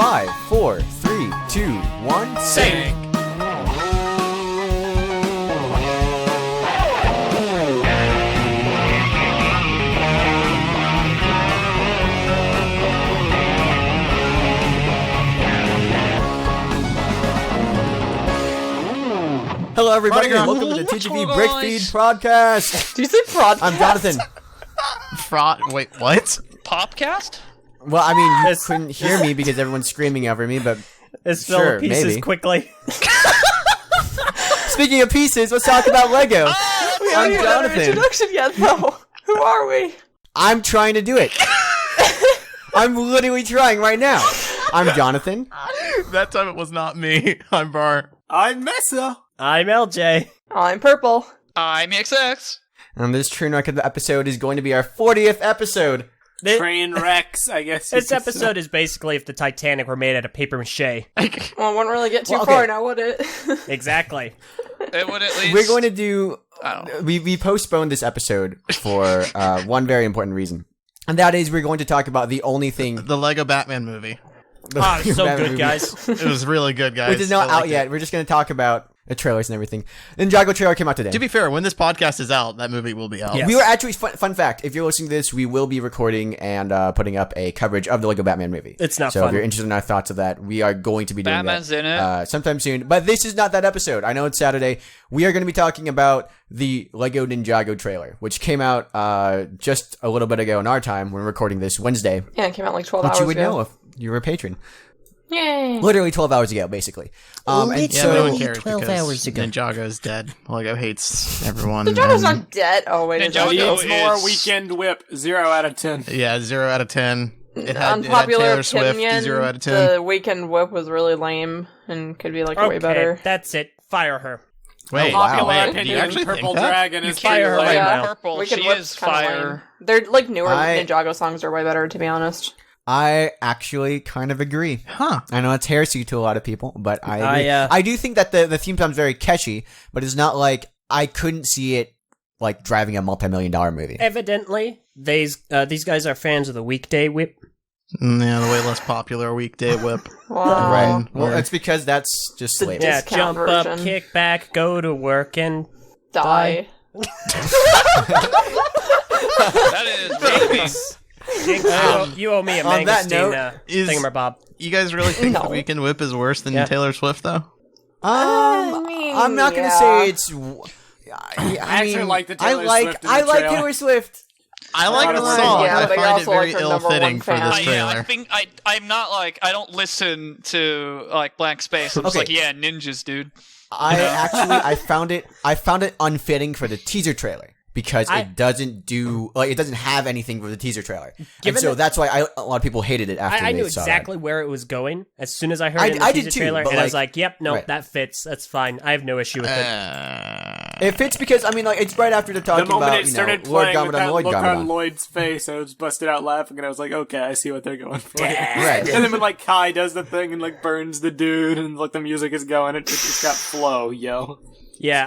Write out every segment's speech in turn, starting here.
5, 4, 3, 2, 1, sync. Hello, everybody, and welcome to the TGV BrickFeed podcast. Do you say broadcast? I'm Jonathan. Wait, what? Popcast? Well, I mean, you couldn't hear me because everyone's screaming over me, but It's sure, pieces maybe. quickly. Speaking of pieces, let's talk about Lego. I'm Jonathan. Introduction yet, though? Who are we? I'm trying to do it. I'm literally trying right now. I'm Jonathan. That time it was not me. I'm Bart. I'm Meso. I'm Eljay. I'm Prpl. I'm XX. And this train wreck of the episode is going to be our 40th episode. Train wrecks, I guess. This episode is basically if the Titanic were made out of paper mache. Well, it wouldn't really get too Well, far okay. now, would it? Exactly. It would at least. We're going to do... I don't know. We postponed this episode for one very important reason. And that is we're going to talk about the only thing... The Lego Batman movie. Oh, so Batman good, movie, guys. It was really good, guys. Which is not I liked out yet. it. We're just going to talk about the trailers and everything. Ninjago trailer came out today. To be fair, when this podcast is out, that movie will be out. Yeah. We were actually, fun fact, if you're listening to this, we will be recording and putting up a coverage of the Lego Batman movie. It's not so fun. if you're interested in our thoughts of that, we are going to be doing Batman's that in it. sometime soon. But this is not that episode. I know it's Saturday. We are going to be talking about the Lego Ninjago trailer, which came out just a little bit ago in our time. We're recording this Wednesday, Yeah, it came out like 12 which hours you would ago. know if you were a patron. Yay. Literally 12 hours ago, basically. And Yeah, so... no one cares 12 because hours ago. Ninjago's dead. Lego hates everyone. Ninjago's and- not dead. Oh, wait. is Ninjago that- is- Needs more weekend whip. 0 out of 10. Yeah, 0 out of 10. It had Unpopular Taylor Swift, opinion, 0 out of 10. the Weekend Whip was really lame and could be like way better. That's it. Fire her. Wait, wow. Popular wait, opinion, do you actually Purple think that? Dragon is fire her pretty right lame. now. Purple, Weekend she Whip's is kinda fire. lame. They're like newer I- Ninjago songs are way better, to be honest. I actually kind of agree. Huh. I know it's heresy to a lot of people, but I agree. I, I do think that the theme sounds very catchy, but it's not like I couldn't see it like driving a multi-million-dollar movie. Evidently, these guys are fans of the weekday whip. Yeah, the way less popular weekday whip. Wow. Right. Well, Word. it's because that's just The slavery. Yeah, Discount jump up, version. kick back, go to work, and Die. That is babies. you owe me a on that mangosteen note, is- thingamabob. You guys really think No. the weekend whip is worse than Yeah. Taylor Swift, though? I mean, I'm not gonna yeah. say it's. I actually mean, like the I Taylor like Swift in I the like trailer. Taylor Swift. I like the Yeah, song. but I you're find it also, like, very her number ill-fitting one for fan. this I trailer. think I'm not like, I don't listen to like blank space. I'm just Okay. like, yeah, ninjas, dude. I found it unfitting for the teaser trailer because it doesn't have anything for the teaser trailer, and Given so that- that's why a lot of people hated it after I they knew saw exactly where it was going as soon as I heard I- it in the I teaser did too, trailer, but, and I was like- like, "Yep, no, right. that fits. That's fine. I have no issue with it." that. It fits because I mean, like it's right after they're The talking moment about it started Lord playing with Garmadon, that Lord look on Garmadon. Lloyd's face, I was busted out laughing, and I was like, okay, I see what they're going for. Right. And then when like Kai does the thing and like burns the dude, and like the music is going, it just got flow, yo. Yeah,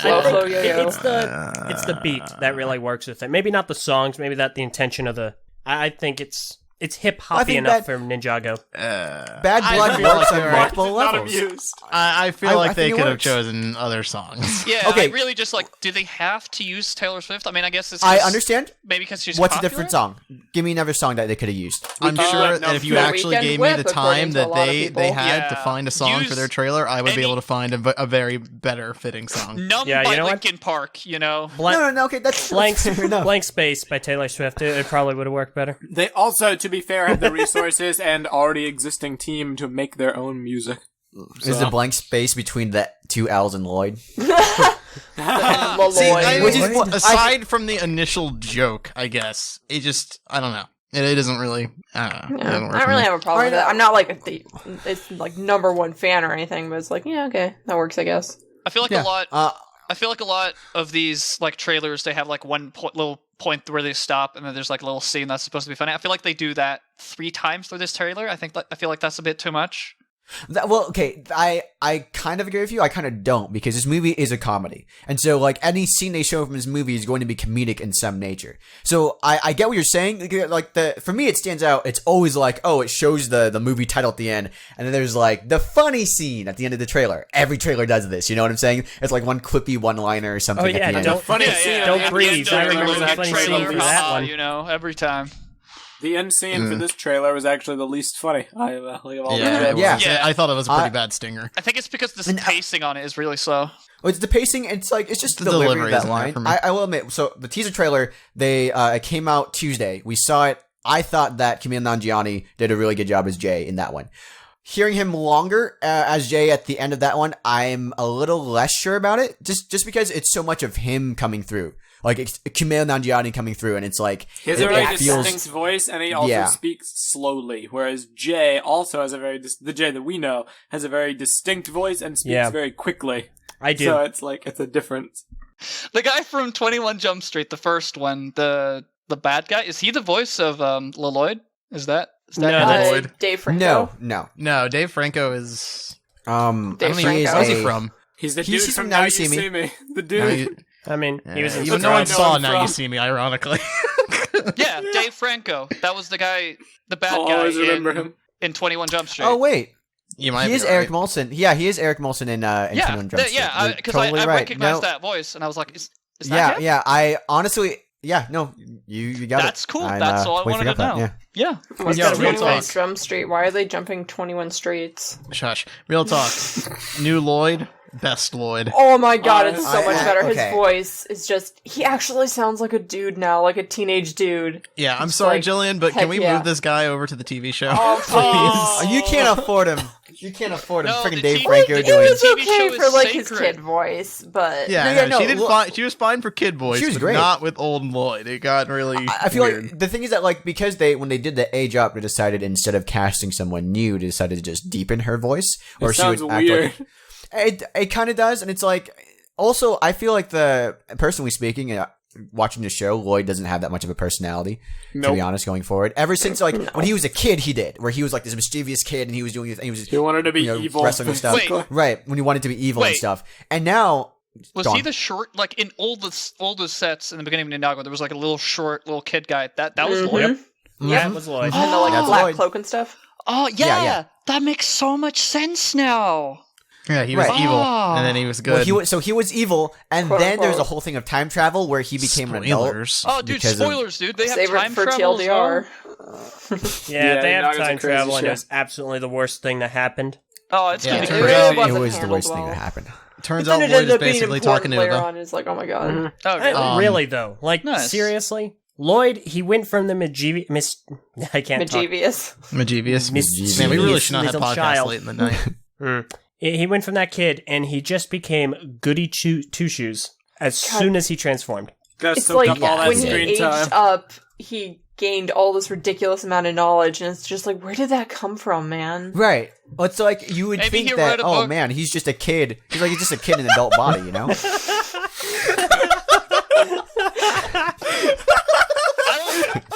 Flow, I think flow, yo-yo. it's the beat that really works with it. Maybe not the songs. Maybe that the intention of the. I think it's hip I hoppy think enough that- for Ninjago. Bad I Blood feel works like on they're- multiple Not levels. amused. I feel I like they think it could have works. chosen other songs. Yeah, Okay. I really just like, do they have to use Taylor Swift? I mean, I guess it's I just- understand. Maybe because she's What's popular? a different song? Give me another song that they could have used. I'm can sure let that if you The actually Weekend gave me Whip, the time according to that a lot of they people. had to Yeah. find a song for Use their trailer, I would be any- able to find a very better fitting song. Numb Yeah, by you know what? Linkin Park, you know? Blank, No, okay, that's blank, fair enough. blank space by Taylor Swift. It probably would have worked better. They also, to be fair, have the resources and already existing team to make their own music. Is the blank space between the two L's and Lloyd? Lloyd. See, Which is what- aside from the initial joke, I guess it just I don't know. It isn't really. I don't know. It Yeah, doesn't work I don't for really me. have a problem with it. I'm not like it's like number one fan or anything, but it's like, yeah, okay, that works, I guess. I feel like Yeah. a lot. Uh, I feel like a lot of these like trailers, they have like one little point where they stop, and then there's like a little scene that's supposed to be funny. I feel like they do that 3 times through this trailer. I feel like that's a bit too much. Well, okay, I kind of agree with you. I kind of don't, because this movie is a comedy. And so, like, any scene they show from this movie is going to be comedic in some nature. So I get what you're saying. Like, for me, it stands out. It's always like, oh, it shows the movie title at the end, and then there's, like, the funny scene at the end of the trailer. Every trailer does this, you know what I'm saying? It's like one clippy one-liner or something at the end. Don't breathe. I remember the funny scene for that one. You know, every time. The end scene for this trailer was actually the least funny. I thought it was a pretty bad stinger. I think it's because the pacing on it is really slow. Well, it's the pacing. It's just the delivery of that line. I will admit. So the teaser trailer, it came out Tuesday. We saw it. I thought that Kumail Nanjiani did a really good job as Jay in that one. Hearing him longer as Jay at the end of that one, I'm a little less sure about it. Just because it's so much of him coming through. Like, it's Kumail Nanjiani coming through, and it's like... He has a very distinct voice, and he also speaks slowly, whereas Jay also has the Jay that we know, has a very distinct voice and speaks very quickly. I do. So it's like, it's a difference. The guy from 21 Jump Street, the first one, the bad guy, is he the voice of Lloyd? Is that Lloyd? Dave Franco? No, Dave Franco is... Dave Franco. Where's he from? He's the dude from Now You See Me. The dude... I mean, he was in even no one saw Now You See Me, ironically. Yeah, Dave Franco. That was the guy, the bad I'll guy always remember him. in 21 Jump Street. Oh, wait. You might he is Eric Molson. Yeah, he is Eric Molson in 21 Jump Street. Yeah, because I recognized that voice, and I was like, is that him? Yeah, I honestly... Yeah, no, you got it. That's cool. That's all I wanted to know. Yeah. What's 21 Jump Street? Why are they jumping 21 streets? Shush. Real talk. New Lloyd, best Lloyd. Oh my god, it's so much better. His voice is just... He actually sounds like a dude now, like a teenage dude. Yeah, I'm sorry, Jillian, but can we move this guy over to the TV show? Oh, please. You can't afford him. You can't afford him. No, Freaking the Dave TV Franco It doing... was okay show for, is like, his sacred. kid voice, but... She was fine for kid voice, She was but great. not with old Lloyd. It got really I feel weird. like the thing is that, like, because when they did the age up, they decided instead of casting someone new, they decided to just deepen her voice, or It she would sounds act weird. like it kind of does, and it's like also I feel like personally speaking, watching the show, Lloyd doesn't have that much of a personality, to be honest, going forward. Ever since, like, when he was a kid, he did, where he was like this mischievous kid, and he was doing, He wanted to be evil. wrestling and stuff, Wait. right? When he wanted to be evil and stuff, and now Was he the short, like in all the sets in the beginning of Ninjago, there was like a little kid guy. That was Lloyd? Yeah, it was Lloyd. And the, like, That's black Lloyd. cloak and stuff. Oh, Yeah. That makes so much sense now. Yeah, he was Right. evil, Oh. and then he was good. Well, he was evil, and Quote, then there's a unquote. whole thing of time travel where he became an adult. Spoilers. Oh, dude, Because of- spoilers, dude. They have Save time it for travel as TLDR. well? Yeah, they have Ninjaga's a time crazy travel, and show. it was absolutely the worst thing that happened. Oh, it's Yeah, gonna be it crazy. really It wasn't was the worst handled thing that well. happened. Turns But out then it Lloyd ended is up being basically important talking to later Nova. on. It's like, oh my god. Oh, really? Really though, like Nice. seriously, Lloyd, he went from the I can't talk. Mischievous. Mischievous. Mischievous Man, we really should not have little podcasts child. late in the night. He went from that kid, and he just became goody two shoes as soon as he transformed. Gotta It's soak like up all that when he screen aged time. up, he gained all this ridiculous amount of knowledge, and it's just like, where did that come from, man? Right. Well, it's like you would Maybe think he that, wrote a oh book. man, he's just a kid. He's just a kid in an adult body, you know?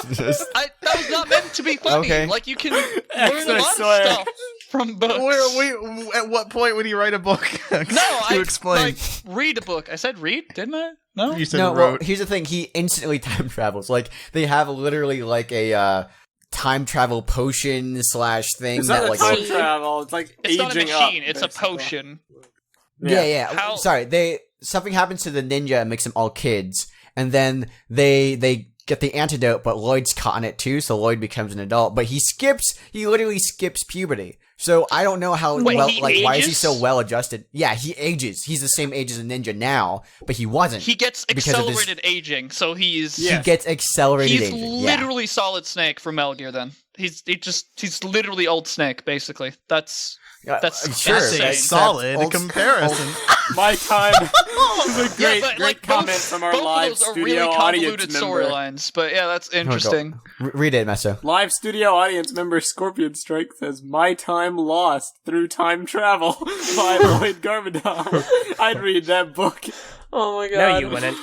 That was not meant to be funny. Okay. Like, you can learn a lot of swear. stuff from books. At what point would he write a book No, to explain? like, read a book. I said read, didn't I? No? You said No, well, wrote. here's the thing. He instantly time travels. Like, they have literally like a time travel potion slash thing It's that not a like... time travel. It's like It's not a aging machine. up, It's a basically. potion. Yeah. How- Sorry, something happens to the ninja and makes them all kids, and then they get the antidote, but Lloyd's caught in it too, so Lloyd becomes an adult. But he literally skips puberty. So I don't know how Wait, well, he like, why is he ages? so well adjusted? Yeah, he ages. He's the same age as a ninja now, but he wasn't. He gets because of this- accelerated aging, so he's He gets accelerated he's aging. Yeah. literally Solid Snake from Metal Gear. Then he's literally Old Snake, basically. That's Sure, insane. that's solid old- comparison. My time. This is a great, but, great like, comment both, from our both live of those are studio really audience convoluted member. storylines. But yeah, that's interesting. Read it, Meso. Live studio audience member Scorpion Strike says, "My time lost through time travel" by Lloyd Garmadon. I'd read that book. Oh my god. No, you wouldn't.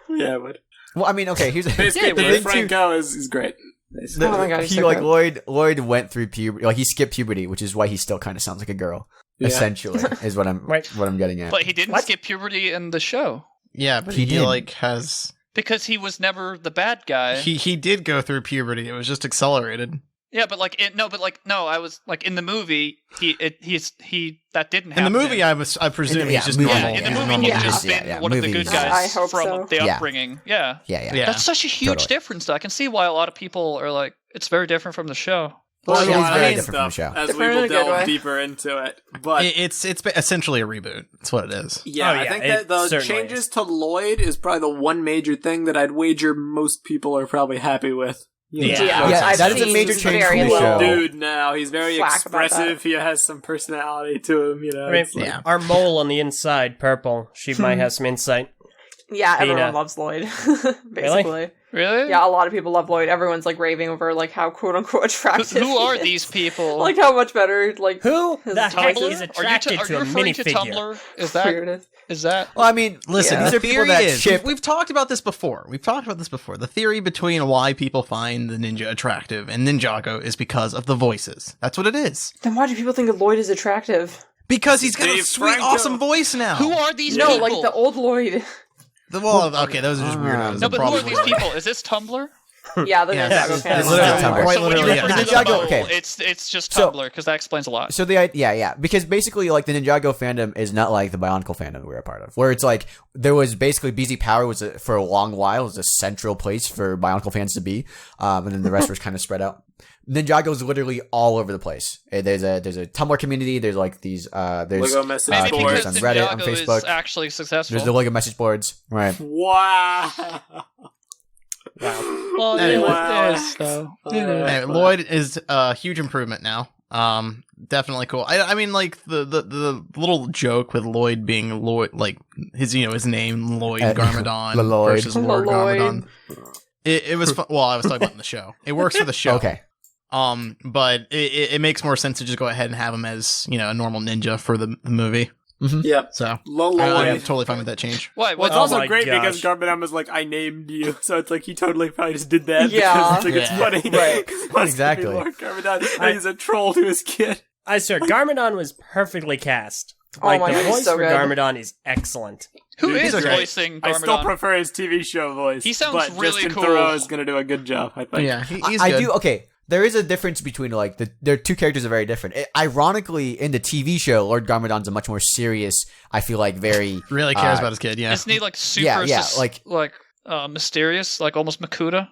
Yeah, but Well, I mean, okay, here's basically the thing too. Franco is great. Oh my God, he's so like good. Lloyd went through puberty. Like he skipped puberty, which is why he still kind of sounds like a girl. Yeah. Essentially, is what I'm getting at. But he didn't skip puberty in the show. Yeah, but He he did. like has Because he was never the bad guy. he did go through puberty. It was just accelerated. Yeah, but I was like in the movie. He that didn't happen. In the movie, I presume he's just movie, normal. in the yeah, movie normal he's guys. just been Yeah, one of the movies. good guys I hope from so. the Yeah. upbringing. Yeah. Yeah. That's such a huge Totally. difference. Though. I can see why a lot of people are like, it's very different from the show. Well, Well, a he's lot very of different from the stuff show. as we Different in will a good delve way. deeper into it. But It's essentially a reboot. That's what it is. yeah, Oh, yeah, I think it that the certainly changes to Lloyd is probably the one major thing that I'd wager most people are probably happy with. Yeah. Yeah, I've that is a seen major change very from the little- show. Dude, now he's very Flack about expressive. He has some personality to him. You know, I mean, It's like- Yeah. our mole on the inside, Prpl, she might have some insight. Yeah, Dana. everyone loves Lloyd. Basically. Really? Yeah, a lot of people love Lloyd. Everyone's like raving over like how quote unquote attractive. Who are he is. these people? Like how much better like Who his the heck Tumblr? is attracted are to you a referring to minifigure? Tumblr? Is weird that it is. is that? Well, I mean, listen, Yeah. these The are people theory that is ship. we've talked about this before. The theory between why people find the ninja attractive and Ninjago is because of the voices. That's what it is. Then why do people think that Lloyd is attractive? Because he's got a Dave sweet, Franco. awesome voice now. Who are these No, people? like the old Lloyd. Well, okay, those are just weirdos. No, but who are Probably. these people? Is this Tumblr? Yeah, the Yeah, Ninjago it's fans. literally Yeah. Tumblr. Quite So when you literally, refer yeah. to the Ninjago, mole, okay. it's just So- Tumblr because that explains a lot. So because basically like the Ninjago fandom is not like the Bionicle fandom we were a part of, where it's like there was basically BZ Power was for a long while was a central place for Bionicle fans to be, and then the rest was kind of spread out. Ninjago is literally all over the place. There's a Tumblr community. There's like these there's Lego message Maybe boards boards. because on Reddit, on Ninjago Facebook. is actually successful. there's the Lego message boards, right? Wow. well, Anyway. it is, though. Anyway, Lloyd is a huge improvement now. Definitely cool. I mean, like the little joke with Lloyd being Lloyd, like his name Lloyd Garmadon Lloyd. versus Lord Lloyd. Garmadon. It was fun. Well, I was talking about in the show. It works for the show. Okay. But it makes more sense to just go ahead and have him as a normal ninja for the movie. Yep. So I'm Lloyd. totally fine with that change. Why? Well, it's Oh also my great gosh. because Garmadon was like, "I named you," so it's like he totally probably just did that. Yeah. because it's Yeah. funny. Right. 'Cause he wants to be Exactly. Lord Garmadon, and he's a troll to his kid. I swear, Garmadon was perfectly cast. Oh Like, my the God, he's voice so for good. Garmadon is excellent. Who Dude, is he's okay. voicing Garmadon? I still prefer his TV show voice. He sounds but really Justin cool. Theroux is going to do a good job, I think. Yeah, he's I good. do. Okay, there is a difference between like their two characters are very different. Ironically, in the TV show, Lord Garmadon's a much more serious. I feel like very Really cares about his kid. Yeah. Isn't he like super Yeah, like mysterious, like almost Makuta?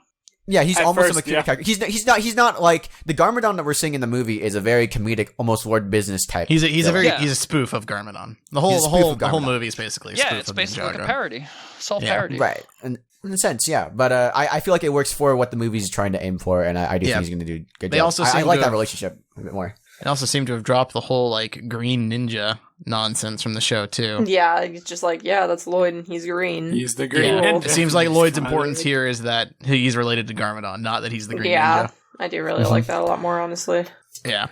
Yeah, he's At almost first, a comedic yeah. character. He's not like the Garmadon that we're seeing in the movie is a very comedic, almost Lord Business type. He's a Yeah. he's a spoof of Garmadon. The He's a whole spoof of Garmadon. movie is basically a Yeah, spoof it's of basically like a Ninjago. parody, self-parody. right, and in a sense, yeah. But I feel like it works for what the movie's trying to aim for, and I do Yeah. think he's going to do a good They job. also I seem like to that have- relationship a bit more. They also seem to have dropped the whole like green ninja nonsense from the show too. Yeah, it's just like, yeah, that's Lloyd and he's green. He's the green Yeah. ninja. It seems like Lloyd's importance here is that he's related to Garmadon, not that he's the green Yeah, ninja. I do really Mhm. like that a lot more, honestly. Yeah.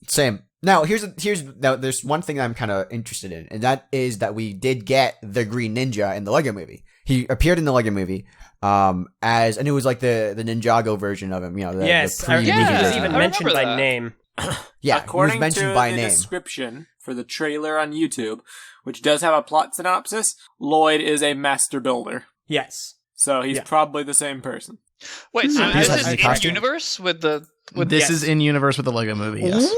Same. Now there's one thing I'm kind of interested in, and that is that we did get the Green Ninja in the Lego Movie. He appeared in the Lego Movie, and it was like the Ninjago version of him. Yes, the I, pre-movie yeah, he was version. even I mentioned remember by that. name. Yeah, According he was mentioned to by the name. description for the trailer on YouTube, which does have a plot synopsis, Lloyd is a master builder. Yes. So he's Yeah. probably the same person. Wait, so He's is like this a in costume? universe with This yes. is in universe with the Lego Movie, yes.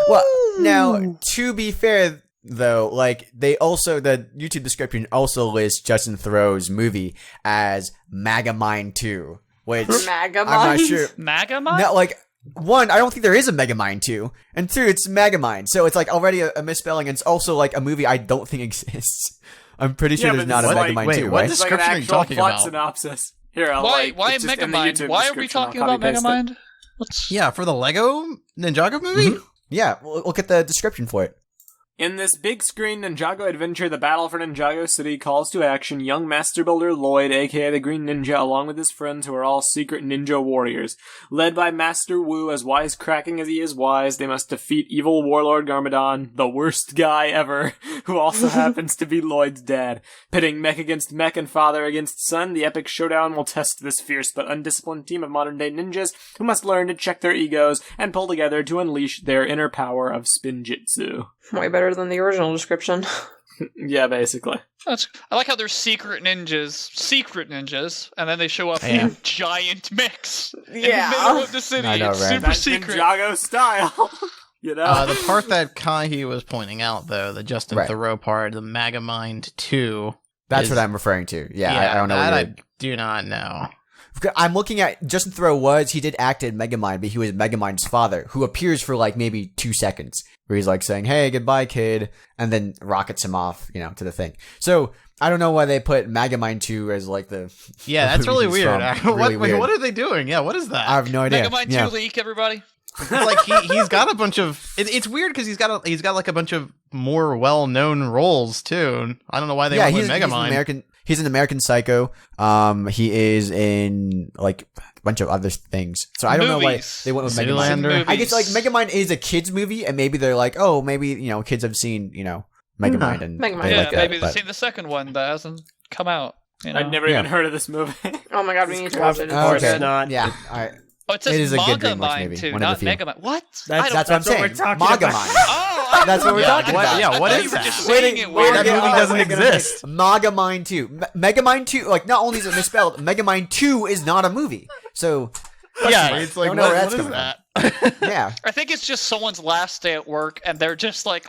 Well, now to be fair though, like the YouTube description also lists Justin Theroux's movie as Megamind 2, which Megamind? I'm not sure. Magamind? No, like one, I don't think there is a Megamind 2, and two, it's Megamind, so it's like already a misspelling, and it's also like a movie I don't think exists. I'm pretty sure Yeah, there's but not a it's like- Megamind wait, 2, what right? is- It's like an description are you actual talking plot about? synopsis. Here, I'll, Why it's just in the Megamind? YouTube Why are we description. I'll talking about copy-paste it. Megamind? What's Yeah, for the Lego Ninjago movie? Yeah, well, look at the description for it. In this big screen Ninjago adventure, the battle for Ninjago City calls to action young Master Builder Lloyd, aka the Green Ninja, along with his friends who are all secret ninja warriors. Led by Master Wu, as wisecracking as he is wise, they must defeat evil warlord Garmadon, the worst guy ever, who also happens to be Lloyd's dad. Pitting mech against mech and father against son, the epic showdown will test this fierce but undisciplined team of modern-day ninjas who must learn to check their egos and pull together to unleash their inner power of spinjitzu. Way better than the original description. Yeah, basically. I like how they're secret ninjas, and then they show up in giant mechs in the middle of the city. I know, It's right? super That's secret. Ninjago style. You know? The part that Kahi was pointing out, though, the Justin Right. Theroux part, the Megamind 2. That's is- what I'm referring to. Yeah, I don't know that what I do not know. I'm looking at Justin Theroux he did act in Megamind, but he was Megamind's father, who appears for like maybe 2 seconds, where he's like saying, "Hey, goodbye, kid," and then rockets him off, to the thing. So I don't know why they put Megamind 2 as like the Yeah, that's really he's weird. from. Really Wait, weird. what are they doing? Yeah, what is that? I have no idea. Megamind 2 Yeah. leak, everybody. It's like he's got a bunch of. It's weird because he's got like a bunch of more well-known roles too. I don't know why they went with Megamind. He's an American Psycho. He is in like a bunch of other things. So I don't know why Movies. they went with Megamind. Zoolander. I guess like Megamind is a kids movie, and maybe they're like, oh, maybe kids have seen Megamind and Megamind. they Yeah, like that, maybe they've but- seen the second one that hasn't come out. I'd never even heard of this movie. Oh my god, we need to watch it. It's Oh, so okay. good. not. Yeah, all right. Oh, it says It is a good Manga DreamWorks Mind movie, too, one of not the few. Megamind. What? That's what I'm saying. we're talking about. Megamind. Oh, That's what we're talking What? about. Yeah, what I is thought you were that? just saying it weird. That movie doesn't exist. Megamind 2. Megamind 2, like, not only is it misspelled, Megamind 2 is not a movie. So, Yeah, it's like Don't know where what that's is coming that? yeah. I think it's just someone's last day at work, and they're just like,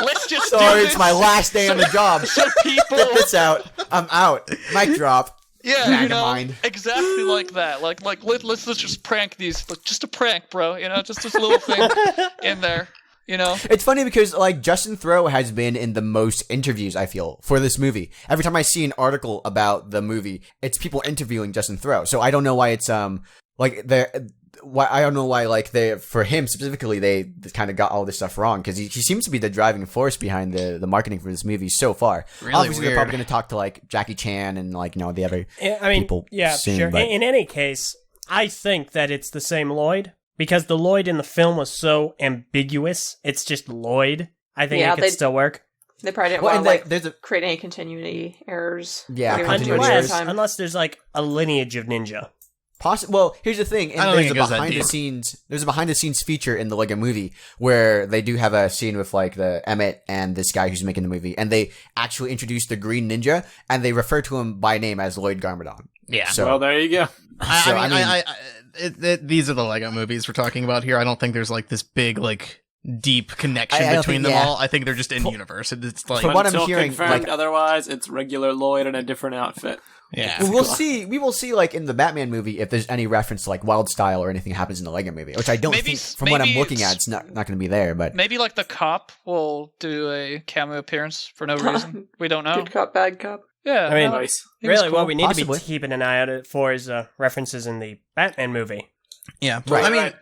let's just Sorry, do it's this my last day on the job. so people. Get this out. I'm out. Mic drop. Yeah, Megamind. exactly like that. Like let's just prank these. Like, just a prank, bro. Just this little thing in there. It's funny because, like, Justin Theroux has been in the most interviews, I feel, for this movie. Every time I see an article about the movie, it's people interviewing Justin Theroux. So I don't know why it's, I don't know why, like, for him specifically, they kind of got all this stuff wrong, because he seems to be the driving force behind the marketing for this movie so far. Really Obviously, weird. they're probably going to talk to, like, Jackie Chan and, like, the other I mean, people yeah, soon, sure. but- In any case, I think that it's the same Lloyd, because the Lloyd in the film was so ambiguous. It's just Lloyd. I think Yeah, it could they- still work. They probably didn't Well, want and to there's a create any continuity errors. Yeah, They continuity went to it errors. at the time. Unless there's like a lineage of ninja. Well, here's the thing. I don't There's think a it goes that behind the deep. scenes. There's a behind the scenes feature in the Lego Movie where they do have a scene with like the Emmett and this guy who's making the movie, and they actually introduce the Green Ninja, and they refer to him by name as Lloyd Garmadon. Yeah. So, Well, there you go. These are the Lego movies we're talking about here. I don't think there's like this big like deep connection I don't between think- them yeah. all. I think they're just in universe. It's like From what I'm Until hearing, confirmed like- otherwise, it's regular Lloyd in a different outfit. yeah. we'll see. We will see, like in the Batman movie, if there's any reference to like Wild Style or anything happens in the Lego Movie, which I don't Maybe- think. From what I'm maybe looking at, it's- it's not going to be there. But Maybe like the cop will do a cameo appearance for no reason. We don't know. Good cop, bad cop. Yeah, I mean, Nice. He was really, what cool. we need Possibly. to be keeping an eye out for is references in the Batman movie. Yeah. Right.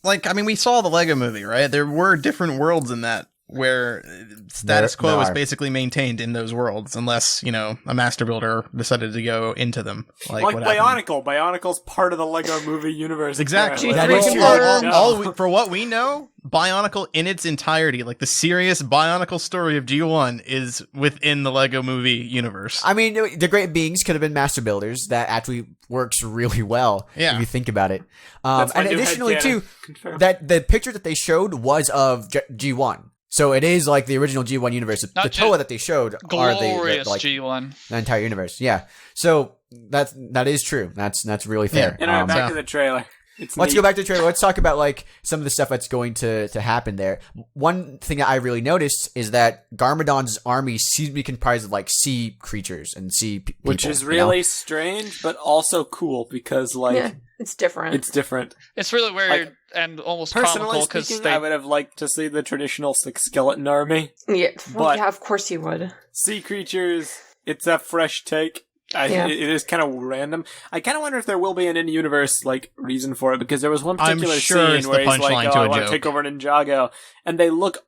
I mean, we saw the Lego movie, right? There were different worlds in that where status There quo was are. basically maintained in those worlds, unless a master builder decided to go into them. Like Like what happened. Bionicle. Bionicle's part of the Lego Movie universe. Exactly. apparently. That is G3 true. Converter. For what we know, Bionicle in its entirety, like the serious Bionicle story of G1, is within the Lego Movie universe. I mean, the Great Beings could have been master builders. That actually works really well Yeah. if you think about it. That's my And new additionally, headcanon. too, Confirmed. that the picture that they showed was of G1. So it is like the original G1 universe. The Not Toa just that they showed are glorious like G1. the entire universe. Yeah. So that is true. That's really fair. Anyway, back so- to the trailer. It's Let's neat. go back to the trailer. Let's talk about like some of the stuff that's going to happen there. One thing that I really noticed is that Garmadon's army seems to be comprised of like sea creatures and sea people, Which is you know? really strange, but also cool because, like, Yeah, it's different. it's different. It's really weird and almost Personally comical because speaking, they. I would have liked to see the traditional like, skeleton army. yeah, well, but- yeah, of course you would. Sea creatures, it's a fresh take. Yeah. It is kind of random. I kind of wonder if there will be an in-universe like reason for it, because there was one particular I'm sure it's scene where the he's like, punchline to "Oh, a I want to joke." take over Ninjago," and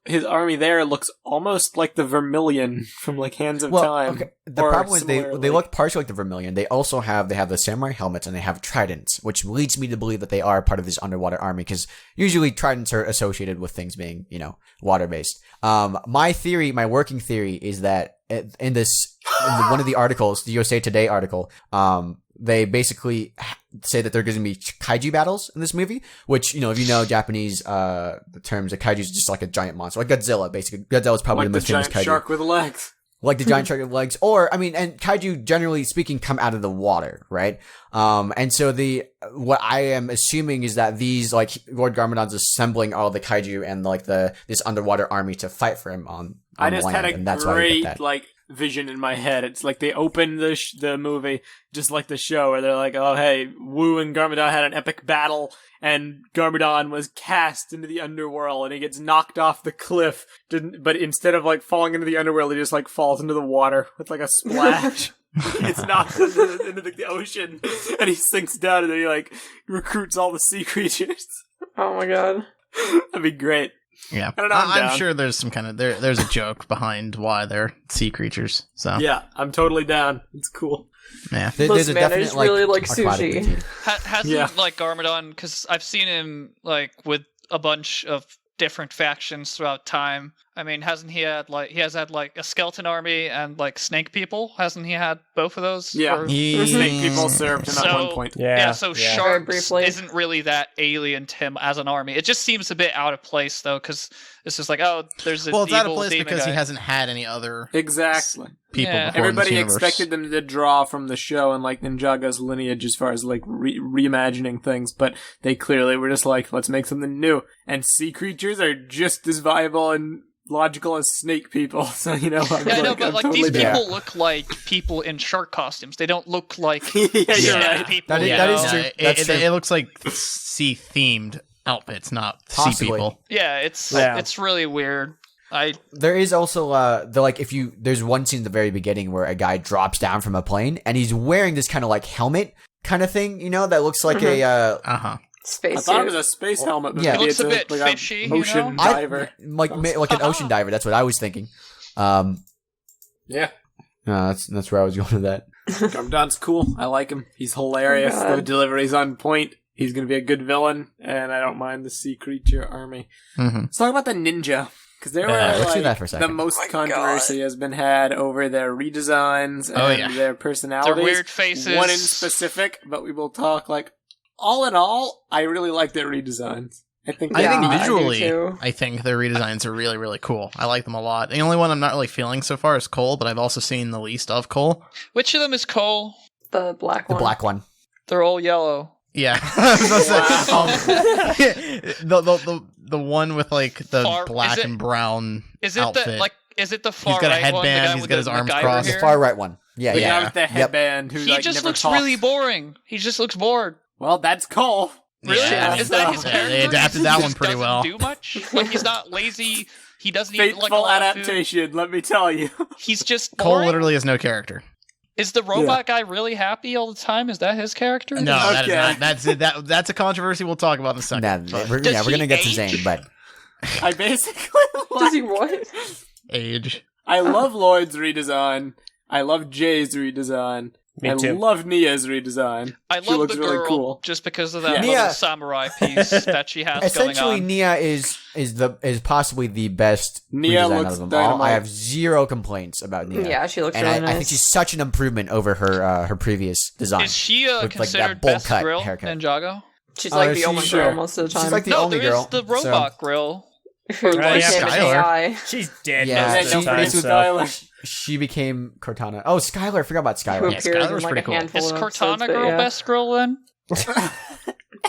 his army there looks almost like the Vermilion from like Hands of Time. Okay. The Or problem is they similarly. look partially like the Vermilion. They also have the samurai helmets and they have tridents, which leads me to believe that they are part of this underwater army, because usually tridents are associated with things being, water based. My working theory is that in one of the articles, the USA Today article, they basically say that there are going to be kaiju battles in this movie, which, if you know Japanese terms, a kaiju is just like a giant monster, like Godzilla, basically. Godzilla is probably like the the most famous giant kaiju. shark with legs. Like the giant shark with legs, and kaiju, generally speaking, come out of the water, right? And so what I am assuming is that these, like, Lord Garmadon's assembling all the kaiju and, like, this underwater army to fight for him on I just land, had and a that's why I get great that. vision in my head. It's like they open the movie just like the show, where they're like, "Oh, hey, Wu and Garmadon had an epic battle, and Garmadon was cast into the underworld, and he gets knocked off the cliff. But instead of like falling into the underworld, he just like falls into the water with like a splash." It's knocked into the ocean, and he sinks down, and then he like recruits all the sea creatures. Oh my god. That'd be great. Yeah, I don't know, I'm down. sure there's some kind of there's a joke behind why they're sea creatures. So Yeah, I'm totally down. It's cool. yeah. Listen, man, I just really like aquatic sushi. routine. Hasn't Yeah. like Garmadon, because I've seen him like with a bunch of different factions throughout time. I mean, hasn't he had like a skeleton army and like snake people? Hasn't he had both of those? Yeah. Or- Snake people served him at one point. Yeah. So Very sharks briefly. isn't really that alien to him as an army. It just seems a bit out of place though, because it's just like, oh, there's an Well, it's out of evil place demon because guy. he hasn't had any other Exactly. people Yeah. before in Everybody this universe. expected them to draw from the show and like Ninjago's lineage as far as like reimagining things, but they clearly were just like, let's make something new. And sea creatures are just as viable and logical as snake people. So I'm Yeah, I know, but I'm like totally these down. people look like people in shark costumes. They don't look like Yeah, you're snake right. people. That is- you that know? is true. That's true. It looks like sea themed outfits, not sea Possibly. people. Yeah, it's really weird. There is also there's one scene at the very beginning where a guy drops down from a plane and he's wearing this kind of like helmet kind of thing, that looks like Uh-huh. I Space thought it was suit. a space helmet, but Yeah. maybe It looks it's a bit like fishy, an ocean I- diver. like an ocean diver. That's what I was thinking. Yeah. That's where I was going with that. Garmadon's cool. I like him. He's hilarious. Oh, God. The delivery's on point. He's gonna be a good villain, and I don't mind the sea creature army. Mm-hmm. Let's talk about the ninja, because there Yeah, were let's do like, that for a second. the most Oh my controversy has been had over their redesigns and Oh, yeah. their personalities. Their weird faces. One in specific, but we will talk like all in all. I really like their redesigns. I think I think Yeah, I do visually, too. I think their redesigns are really, really cool. I like them a lot. The only one I'm not really feeling so far is Cole, but I've also seen the least of Cole. Which of them is Cole? The black The one. black one. They're all yellow. Yeah, I was gonna say, the one with like the Far- black is it- and brown Is it outfit. is it the far got a right one? The headband, guy he's with got the his arms MacGyver crossed. The hair? far right one. Yeah, the yeah. guy with the Yep. headband who He like just never looks talks. really boring. He just looks bored. Well, that's Cole. Really? Yeah, Is that his yeah, character? they adapted He that just one pretty doesn't well. Do much? Like he's not lazy. He doesn't eat like a Faithful lot of food. adaptation. Let me tell you. He's just Cole boring. literally has no character. Is the robot guy really happy all the time? Is that his character? No, that is Okay. not. That's it. That's a controversy we'll talk about in a second. Nah, we're Does gonna he get to age? Zane, but I basically Does he what? Age. I love Lloyd's redesign. I love Jay's redesign. Me I too. love Nia's redesign. I She love looks the really girl cool. just because of that Yeah. little Nia- samurai piece that she has going essentially on. Nia is possibly the best Nia redesign looks out of them all. dynamite. I have zero complaints about Nia. Yeah, she looks and really I nice. think she's such an improvement over her previous design. Is she With, like, that considered bowl best cut grill haircut. Ninjago? She's like the she's only sure. girl most of the time. She's like the No, only there girl. is the robot grill. Who Right, like yeah. him and Skylar. AI. She's dead Yeah, most Hey, of the don't time, mess with so. Tyler. She became Cortana. Oh, Skylar. I forgot about Who Skylar. Yeah, appears Skylar's in like pretty a cool. handful Is of Cortana episodes, girl but yeah. best girl then? Do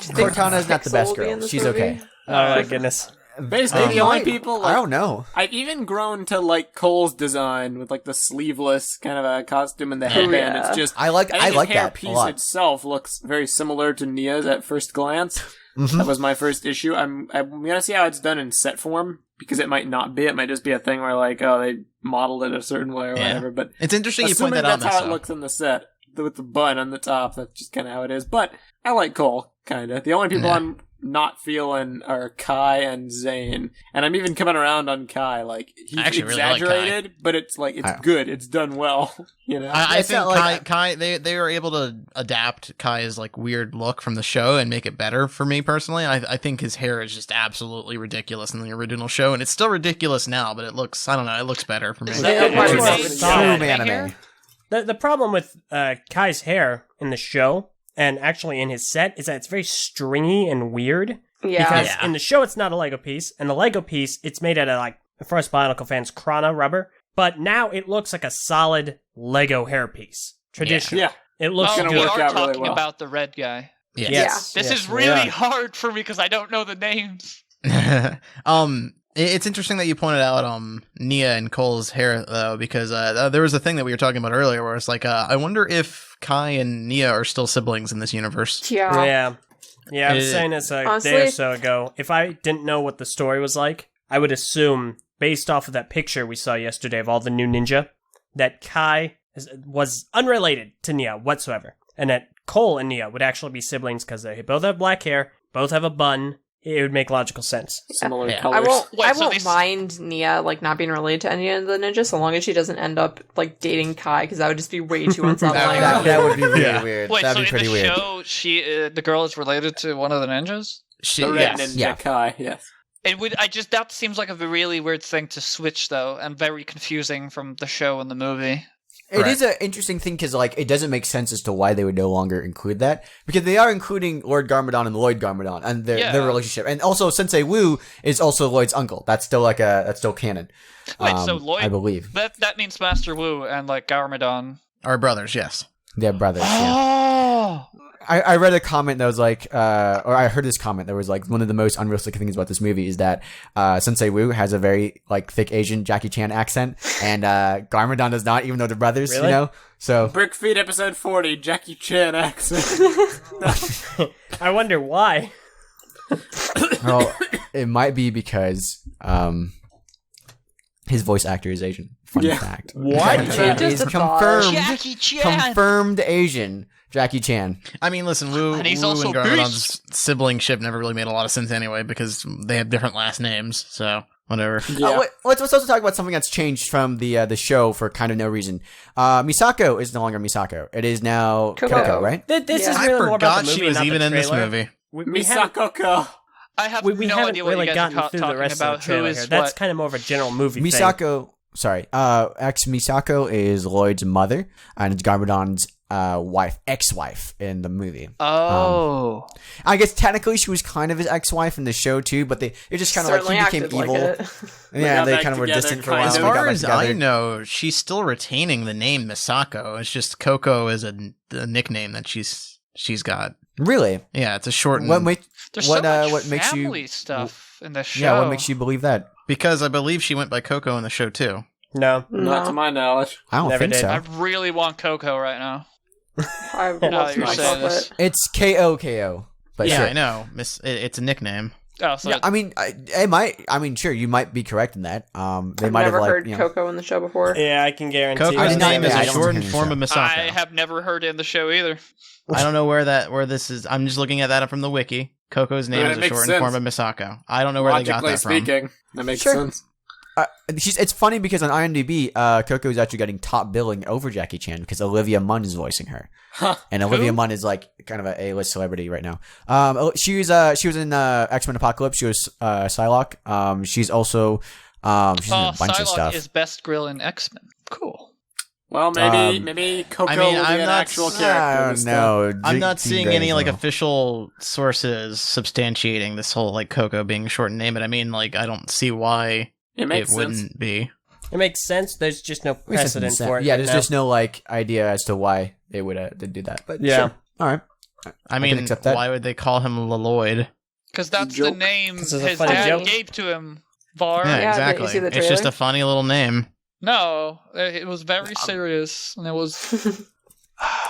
you think Cortana is not the Pixel best will be girl. in this She's movie? okay. Oh my goodness. Basically, the only people. I don't know. I've even grown to like Cole's design with like the sleeveless kind of a costume and the headband. yeah. It's just I like think that the hair a piece lot. itself looks very similar to Nia's at first glance. Mhm. That was my first issue. I'm gonna see how it's done in set form because it might not be. It might just be a thing where like, oh, they modeled it a certain way or Yeah. whatever. But It's interesting you point assuming that out. that's how it Meso. looks in the set. with the bun on the top. That's just kind of how it is. But I like Cole, kind of. The only people I'm not feeling are Kai and Zane, and I'm even coming around on Kai. Like he's exaggerated, but it's like it's good. It's done well. You know, I think like Kai they were able to adapt Kai's like weird look from the show and make it better for me personally. I think his hair is just absolutely ridiculous in the original show, and it's still ridiculous now, but it looks it looks better for me. The problem with Kai's hair in the show and actually in his set is that it's very stringy and weird. Yeah. Because in the show it's not a Lego piece, and the Lego piece it's made out of like, for us Bionicle fans, Krana rubber. But now it looks like a solid Lego hairpiece. Traditional. Yeah. It looks we good. are talking about the red guy. Yes. This is really hard for me because I don't know the names. It's interesting that you pointed out Nia and Cole's hair though, because there was a thing that we were talking about earlier where it's like I wonder if Kai and Nia are still siblings in this universe. Yeah. I was saying this a day or so ago. If I didn't know what the story was like, I would assume, based off of that picture we saw yesterday of all the new ninja, that Kai was unrelated to Nia whatsoever, and that Cole and Nia would actually be siblings because they both have black hair, both have a bun. It would make logical sense. Similar colors. I won't mind Nia like not being related to any of the ninjas, so long as she doesn't end up like dating Kai, because that would just be way too unsettling. that would be really weird. Wait, That'd so be pretty in the weird. show, the girl is related to one of the ninjas? The red ninja Kai, yes. It would. That seems like a really weird thing to switch, though, and very confusing from the show and the movie. It is an interesting thing because, like, it doesn't make sense as to why they would no longer include that, because they are including Lord Garmadon and Lloyd Garmadon and their relationship, and also Sensei Wu is also Lloyd's uncle. That's still that's still canon. Wait, so Lloyd, I believe that means Master Wu and like Garmadon are brothers. Yes, they're brothers. Oh. Yeah. I read a comment that was like, or I heard this comment that was like, one of the most unrealistic things about this movie is that Sensei Wu has a very like thick Asian Jackie Chan accent, and Garmadon does not, even though they're brothers. Really? You know, so BrickFeed episode 40, Jackie Chan accent. I wonder why. well, it might be because his voice actor is Asian. Fun fact. What? Jackie Chan is confirmed. Jackie Chan. Confirmed Asian. Jackie Chan. I mean, listen, Wu and Garmadon's siblingship never really made a lot of sense anyway because they have different last names. So whatever. Yeah. Let's also talk about something that's changed from the show for kind of no reason. Misako is no longer Misako. It is now Coco, right? This is really more about the movie. She was even in this movie. Misako. I have we no haven't idea what really you guys gotten are through the rest about. of the trailer here. That's kind of more of a general movie thing. Misako, sorry, Misako is Lloyd's mother, and it's Garmadon's ex-wife in the movie. Oh. I guess technically she was kind of his ex-wife in the show too, but it just kind of like he became evil. Yeah, they kind of were distant for a while. As far as I know, she's still retaining the name Misako. It's just Coco is a nickname that she's got. Really? Yeah, it's a short. There's so much family stuff in the show. Yeah, what makes you believe that? Because I believe she went by Coco in the show too. No. Not to my knowledge. I don't think so. I really want Coco right now. I love you're saying this. It's Koko. But yeah, sure. I know. It's a nickname. Oh, so yeah, I mean, it might. I mean, sure, you might be correct in that. They I've might never have heard Coco in the show before. Yeah, I can guarantee. Coco's name is I a don't shortened think form of Misako. I have never heard it in the show either. I don't know where this is. I'm just looking at that from the wiki. Coco's name is a shortened form of Misako. I don't know where they got that from. Speaking, that makes sense. It's funny because on IMDb, Coco is actually getting top billing over Jackie Chan because Olivia Munn is voicing her, and Olivia Munn is like kind of an A-list celebrity right now. She was in X-Men Apocalypse. She was Psylocke. She's also she's in a bunch Psylocke of stuff. Is Best Grill in X-Men. Cool. Well, maybe Coco will be an actual character. No, I'm not seeing any like official sources substantiating this whole like Coco being a shortened name, but I mean, like, I don't see why it wouldn't be. It makes sense. There's just no precedent for it. Yeah, there's just no like idea as to why they would do that. But yeah, sure. All right. I mean, why would they call him Lloyd? Because that's the name his dad gave to him. Var. Yeah, exactly. It's just a funny little name. No, it was very serious, and it was...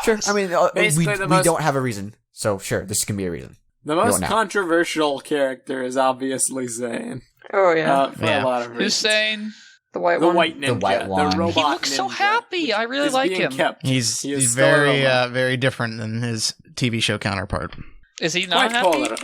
Sure, I mean, we don't have a reason, so sure, this can be a reason. The most controversial character is obviously Zane. Oh, yeah. For a lot of reasons. Who's Zane? The white The one. white ninja. The white one. The robot He looks so ninja, happy. I really is like being him. kept. He's He is still a very robot. very different than his TV show counterpart. Is he not Quite happy? polar.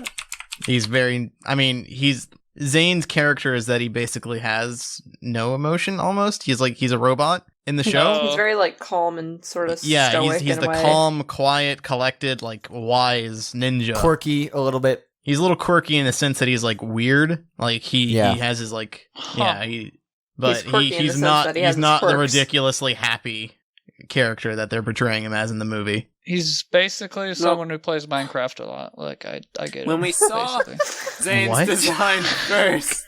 He's very. I mean, he's Zane's character is that he basically has no emotion. Almost, he's a robot in the show. He's very like calm and sort of Yeah, stoic he's in the a way. calm, quiet, collected, like wise ninja. Quirky a little bit. He's a little quirky in the sense that he's like weird. Like he has his like but He's quirky in the he's sense not that he has he's his not the quirks. ridiculously happy character that they're portraying him as in the movie. He's basically someone who plays Minecraft a lot. Like I get it. When we saw basically. Zane's What? design first,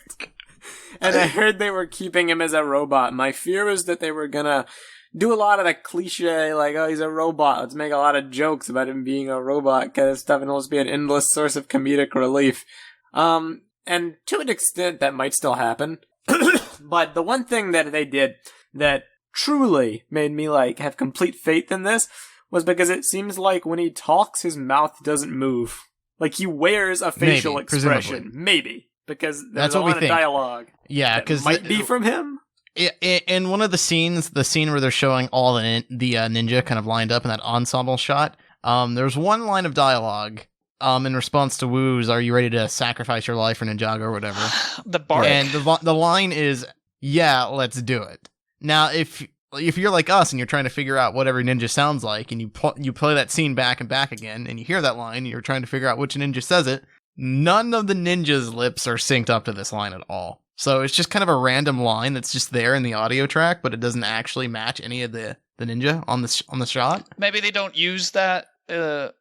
and I heard they were keeping him as a robot, my fear was that they were gonna do a lot of the cliche, like, oh, he's a robot, let's make a lot of jokes about him being a robot kind of stuff, and it'll just be an endless source of comedic relief. And to an extent, that might still happen. But the one thing that they did that truly made me, like, have complete faith in this was because it seems like when he talks, his mouth doesn't move. Like, he wears a facial Maybe, expression. presumably. Maybe. Because there's That's a what we lot of think. dialogue. Yeah, That because might be from him. in one of the scenes, the scene where they're showing all the ninja kind of lined up in that ensemble shot, there's one line of dialogue in response to Woo's "Are you ready to sacrifice your life for Ninjago or whatever?" The bark. And the line is, "Yeah, let's do it." Now, if you're like us and you're trying to figure out what every ninja sounds like, and you play that scene back and back again, and you hear that line, and you're trying to figure out which ninja says it, none of the ninjas' lips are synced up to this line at all. So it's just kind of a random line that's just there in the audio track, but it doesn't actually match any of the ninja on the shot. Maybe they don't use that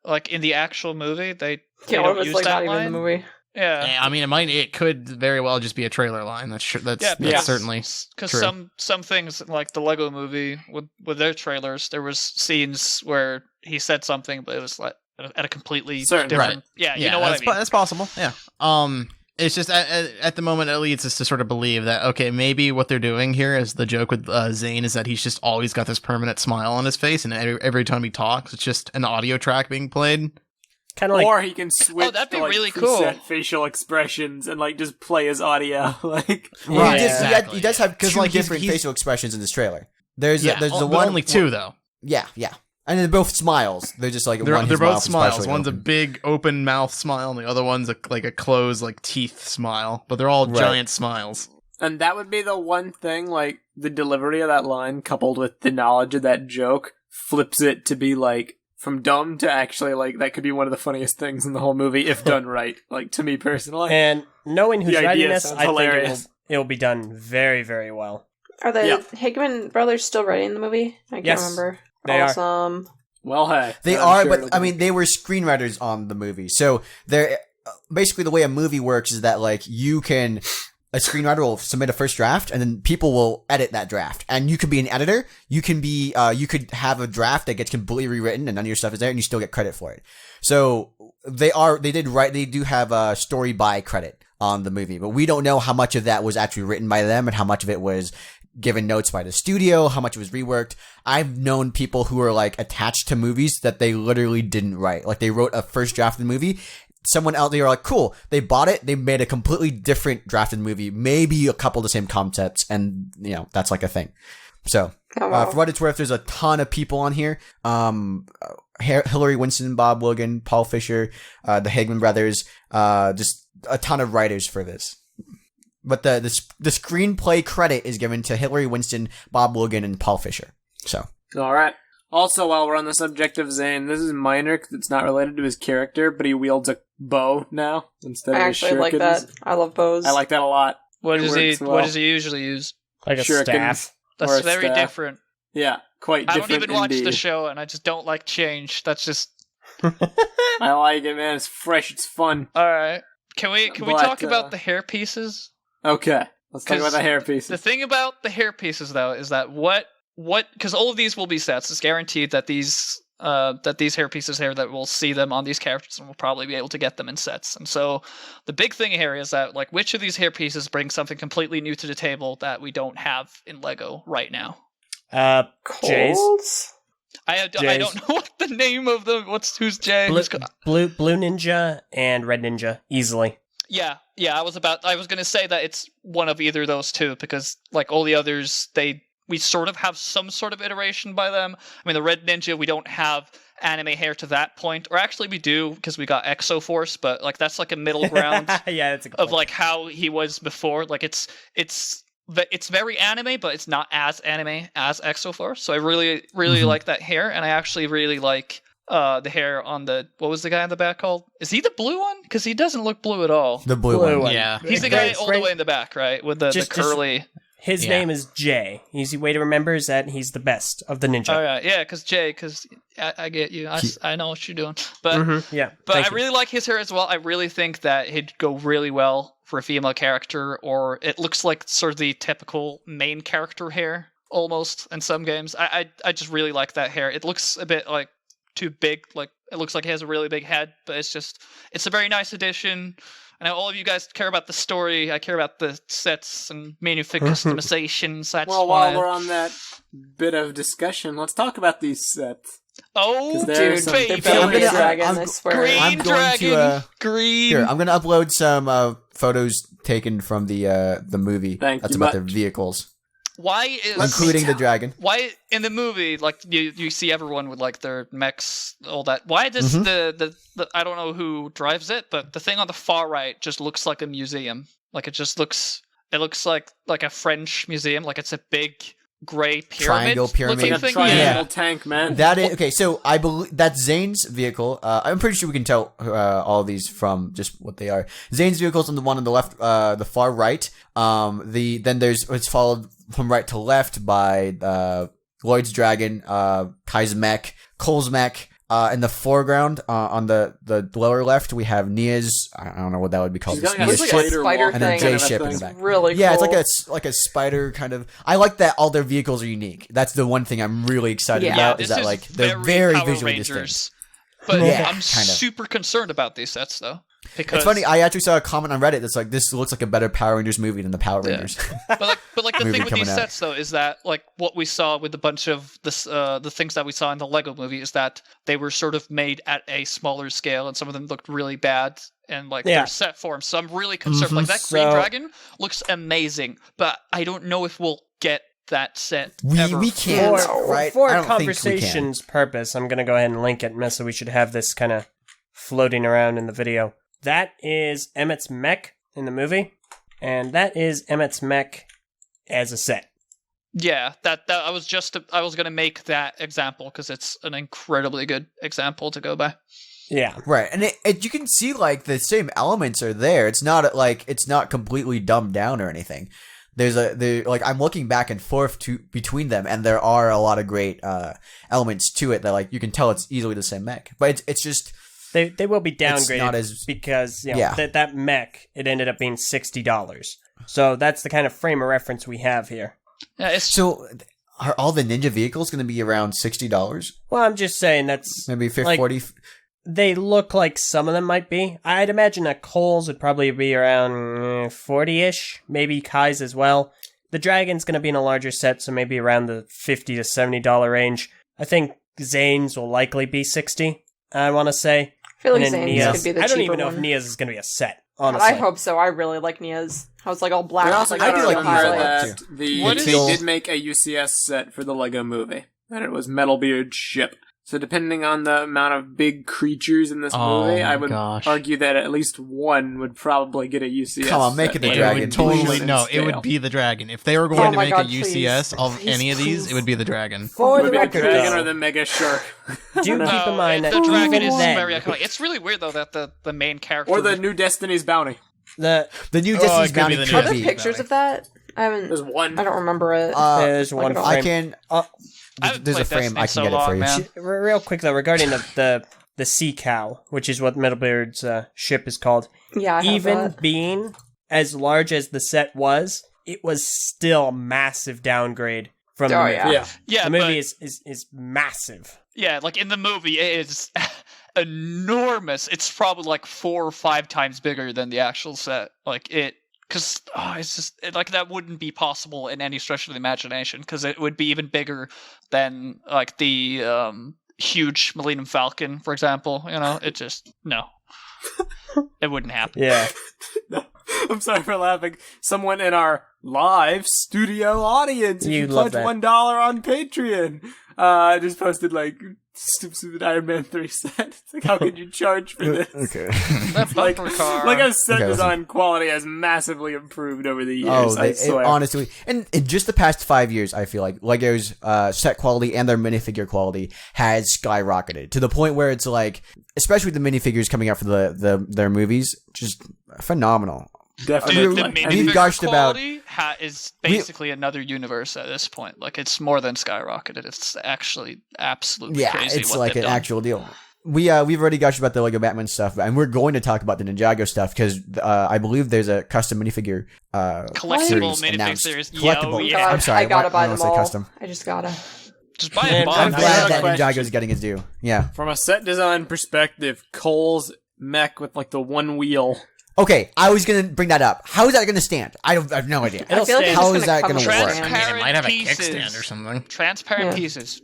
like in the actual movie. They Yeah, don't what if use it's like that not even line. in the movie? Yeah. Yeah, I mean, it could very well just be a trailer line. That's certainly because true. some things like the Lego Movie with their trailers, there was scenes where he said something, but it was like at a completely Certain, different. right. Yeah, you know what I mean. That's possible. Yeah. It's just at the moment it leads us to sort of believe that okay, maybe what they're doing here is the joke with Zane is that he's just always got this permanent smile on his face, and every time he talks, it's just an audio track being played. Kind of like, Or he can switch that'd be to, like, really preset cool. facial expressions and, like, just play his audio. Like, Right, He does have 'Cause, two like, different he's- facial expressions in this trailer. There's Yeah, there's the but one only two though. Yeah, and they're both smiles. They're just like They're his both mouth is smiles. partially One's a open. big open mouth smile, and the other one's like a closed like teeth smile. But they're all Right. giant smiles. and that would be the one thing, like, the delivery of that line coupled with the knowledge of that joke flips it to be, like, from dumb to actually, like, that could be one of the funniest things in the whole movie if done right. Like, to me personally. and knowing who's The idea writing this, sounds I think hilarious. it'll be done very, very well. Are the Yeah. Hickman brothers still writing the movie? I can't Yes, remember. they are. Awesome. Well, hey. They I'm are, sure but it'll I be- mean, they were screenwriters on the movie. So they're basically the way a movie works is that like a screenwriter will submit a first draft and then people will edit that draft. And you could be an editor. You can be, you could have a draft that gets completely rewritten and none of your stuff is there and you still get credit for it. So they do have a story by credit on the movie, but we don't know how much of that was actually written by them and how much of it was given notes by the studio, how much it was reworked. I've known people who are like attached to movies that they literally didn't write. Like they wrote a first draft of the movie. Someone out there like, cool. They bought it. They made a completely different drafted movie, maybe a couple of the same concepts. And that's like a thing. So Oh, wow. for what it's worth, there's a ton of people on here. Hillary Winston, Bob Logan, Paul Fisher, the Hagman brothers, just a ton of writers for this. But the screenplay credit is given to Hillary Winston, Bob Logan, and Paul Fisher. So Alright. Also, while we're on the subject of Zane, this is minor because it's not related to his character, but he wields a bow now instead I of his actually like that. shurikens. I love bows. I like that a lot. What It does he? works well. What does he usually use? Like a Shurikens. staff. Or That's a very staff. different. Yeah, quite I different don't even watch indeed. the show, and I just don't like change. That's just I like it, man. It's fresh. It's fun. all right. Can we But, talk about the hair pieces? Okay, let's talk 'Cause about the hair pieces. The thing about the hair pieces, though, is that what because all of these will be sets. It's guaranteed that these hair pieces here that we'll see them on these characters, and we'll probably be able to get them in sets. And so the big thing here is that like which of these hair pieces brings something completely new to the table that we don't have in Lego right now. Jays. Colds? I don't know what the name of them. Who's Jay? Blue Ninja and Red Ninja, easily. Yeah, I was gonna say that it's one of either of those two, because like all the others, we sort of have some sort of iteration by them. I mean, the Red Ninja, we don't have anime hair to that point, or actually we do because we got Exo Force, but like that's like a middle ground yeah, that's a good of point. like how he was before. Like it's very anime, but it's not as anime as Exo Force. So I really like that hair, and I actually really like the hair on what was the guy in the back called? Is he the blue one? Because he doesn't look blue at all. The blue one. Yeah. He's the guy all the way in the back, right? With the curly. His name is Jay. Easy way to remember is that he's the best of the ninja. Oh yeah, because I get you. I know what you're doing. But yeah, but I really like his hair as well. I really think that he'd go really well for a female character, or it looks like sort of the typical main character hair almost in some games. I just really like that hair. It looks a bit like too big. Like it looks like he has a really big head, but it's a very nice addition. I know all of you guys care about the story. I care about the sets and minifig customizations. That's well, while we're on that bit of discussion, let's talk about these sets. Oh, dude, baby. they're building a dragon, I swear. Green dragon. Green. Here, I'm going to upload some photos taken from the movie. That's about their vehicles. Why is including the dragon? Why in the movie, like you see everyone with like their mechs, all that? Why does the I don't know who drives it, but the thing on the far right just looks like a museum. Like it looks like a French museum. Like it's a big gray triangle pyramid. Like a triangle tank, man. That is okay. So I believe that's Zane's vehicle. I'm pretty sure we can tell all of these from just what they are. Zane's vehicle's on the one on the left, the far right. Then it's followed from right to left by Lloyd's dragon, Kai's mech, Cole's mech. In the foreground, on the lower left, we have Nia's. I don't know what that would be called. It's like a spider and then thing. Jay's ship in the back. Really cool. Yeah, it's like a spider kind of. I like that all their vehicles are unique. That's the one thing I'm really excited about. Is that like they're very visually distinct. But I'm super concerned about these sets though. Because it's funny. I actually saw a comment on Reddit that's like, "This looks like a better Power Rangers movie than the Power Rangers." But the thing with these sets though is that like what we saw with a bunch of the things that we saw in the Lego Movie is that they were sort of made at a smaller scale, and some of them looked really bad and like their set form. So I'm really concerned. Like that green dragon looks amazing, but I don't know if we'll get that set. We can't. Right? For conversation's purpose, I'm gonna go ahead and link it, Meso. We should have this kind of floating around in the video. That is Emmett's mech in the movie, and that is Emmett's mech as a set. Yeah, that I was going to make that example because it's an incredibly good example to go by. Yeah, right, and you can see like the same elements are there. It's not completely dumbed down or anything. I'm looking back and forth between them, and there are a lot of great elements to it that like you can tell it's easily the same mech, but it's just. They will be downgraded because that mech, it ended up being $60. So that's the kind of frame of reference we have here. Yeah, so are all the ninja vehicles going to be around $60? Well, I'm just saying that's maybe 40. They look like some of them might be. I'd imagine that Cole's would probably be around 40-ish, maybe Kai's as well. The Dragon's going to be in a larger set, so maybe around the $50 to $70 range. I think Zane's will likely be $60, I want to say. I feel like Zane's could be the cheaper one. I don't even know if Nia's is going to be a set, honestly. I hope so. I really like Nia's. I was like all black. I do like highlights. They did make a UCS set for the Lego Movie, and it was Metalbeard's ship. So depending on the amount of big creatures in this movie, I would argue that at least one would probably get a UCS. Come on, make it the dragon. It would be the dragon. If they were going to make a UCS of any of these, it would be the dragon. For the record, dragon or the Mega Shark. Do keep in mind that the dragon is then, very iconic. It's really weird though that the main character or the new Destiny's Bounty. The new Destiny's Bounty. Are there pictures of that? I haven't. There's one. I don't remember it. There's one. I can. There's a frame. I can get it for you. Real quick though, regarding the sea cow, which is what Metalbeard's ship is called. Yeah, even being as large as the set was, it was still a massive downgrade from the movie. Yeah, the movie is massive. Yeah, like in the movie, it is enormous. It's probably like 4 or 5 times bigger than the actual set. Like it. Because it's just like that wouldn't be possible in any stretch of the imagination. Because it would be even bigger than like the huge Millennium Falcon, for example. You know, it just no. It wouldn't happen. Yeah. No, I'm sorry for laughing. Someone in our live studio audience, if You you love pledge that. $1 on Patreon, just posted like stupid Iron Man 3 set. It's like, how could you charge for this? Okay. That Like, bumper car. like our set Okay, design quality has massively improved over the years. Oh, I swear. honestly, and in just the past 5 years, I feel like Lego's set quality and their minifigure quality has skyrocketed to the point where it's like, especially the minifigures coming out for their movies, just phenomenal. Definitely. Dude, the We've minifigure gushed about- quality is basically another universe at this point. Like, it's more than skyrocketed. It's actually absolutely Yeah, crazy it's what like they've an done. actual deal. We've already gushed about the Lego Batman stuff, and we're going to talk about the Ninjago stuff because I believe there's a custom minifigure Collectible series minifig announced. series. Collectible. Yo, God, yeah. I'm sorry, I gotta why buy did I them say all. custom? I just gotta. Just buy Man, a I'm box. glad got a that question. Ninjago's getting his due. Yeah. From a set design perspective, Cole's mech with like the one wheel. Okay, I was gonna bring that up. How is that gonna stand? I have no idea. It'll I feel like stand. it's How just is that come gonna with work? stand. I mean, it might have a Pieces. kickstand or something. Transparent Yeah. pieces.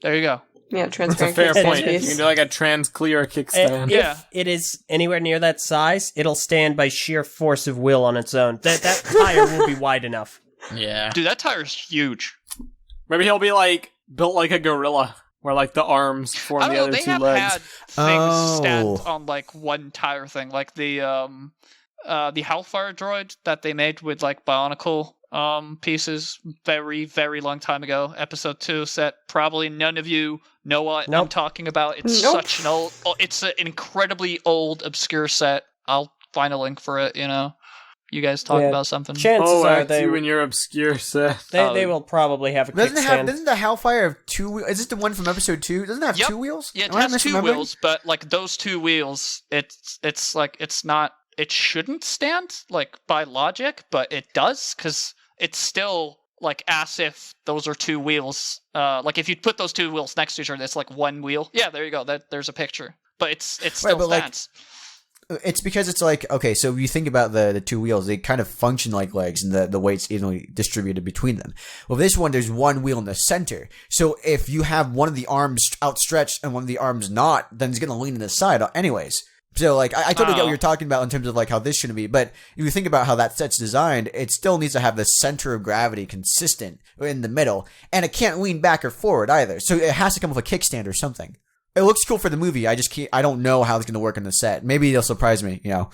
There you go. Yeah, That's a transparent. fair kickstand point. You piece. can do like a trans clear kickstand. If Yeah. it is anywhere near that size, it'll stand by sheer force of will on its own. That tire will be wide enough. Yeah. Dude, that tire's huge. Maybe he'll be like built like a gorilla, where like the arms form I the don't know, other they two have legs. had things stand Oh. on like one tire thing, like the Hellfire droid that they made with like bionicle pieces very, very long time ago. Episode 2 set. Probably none of you know what I'm Nope. talking about. It's Nope. such an old, it's an incredibly old, obscure set. I'll find a link for it, you know. You guys talk Yeah. about something. Chances Oh, are act they you and your obscure set. they will probably have a kickstand. Doesn't the Hellfire have two wheels? Is this the one from episode 2? Doesn't it have Yep. 2 wheels? Yeah, it Am I has two misremembering? wheels, but like those 2 wheels, it's like it's not. It shouldn't stand like by logic, but it does because it's still like as if those are 2 wheels. Like if you put those 2 wheels next to each other, it's like one wheel. Yeah, there you go. There's a picture, but it still but, like, stands. It's because it's like, okay, so if you think about the 2 wheels, they kind of function like legs and the weight's evenly distributed between them. Well, this one, there's one wheel in the center. So if you have one of the arms outstretched and one of the arms not, then it's going to lean to the side anyways. So, like, I totally get what you're talking about in terms of, like, how this shouldn't be. But if you think about how that set's designed, it still needs to have the center of gravity consistent in the middle. And it can't lean back or forward either. So it has to come with a kickstand or something. It looks cool for the movie. I don't know how it's going to work in the set. Maybe it'll surprise me, you know.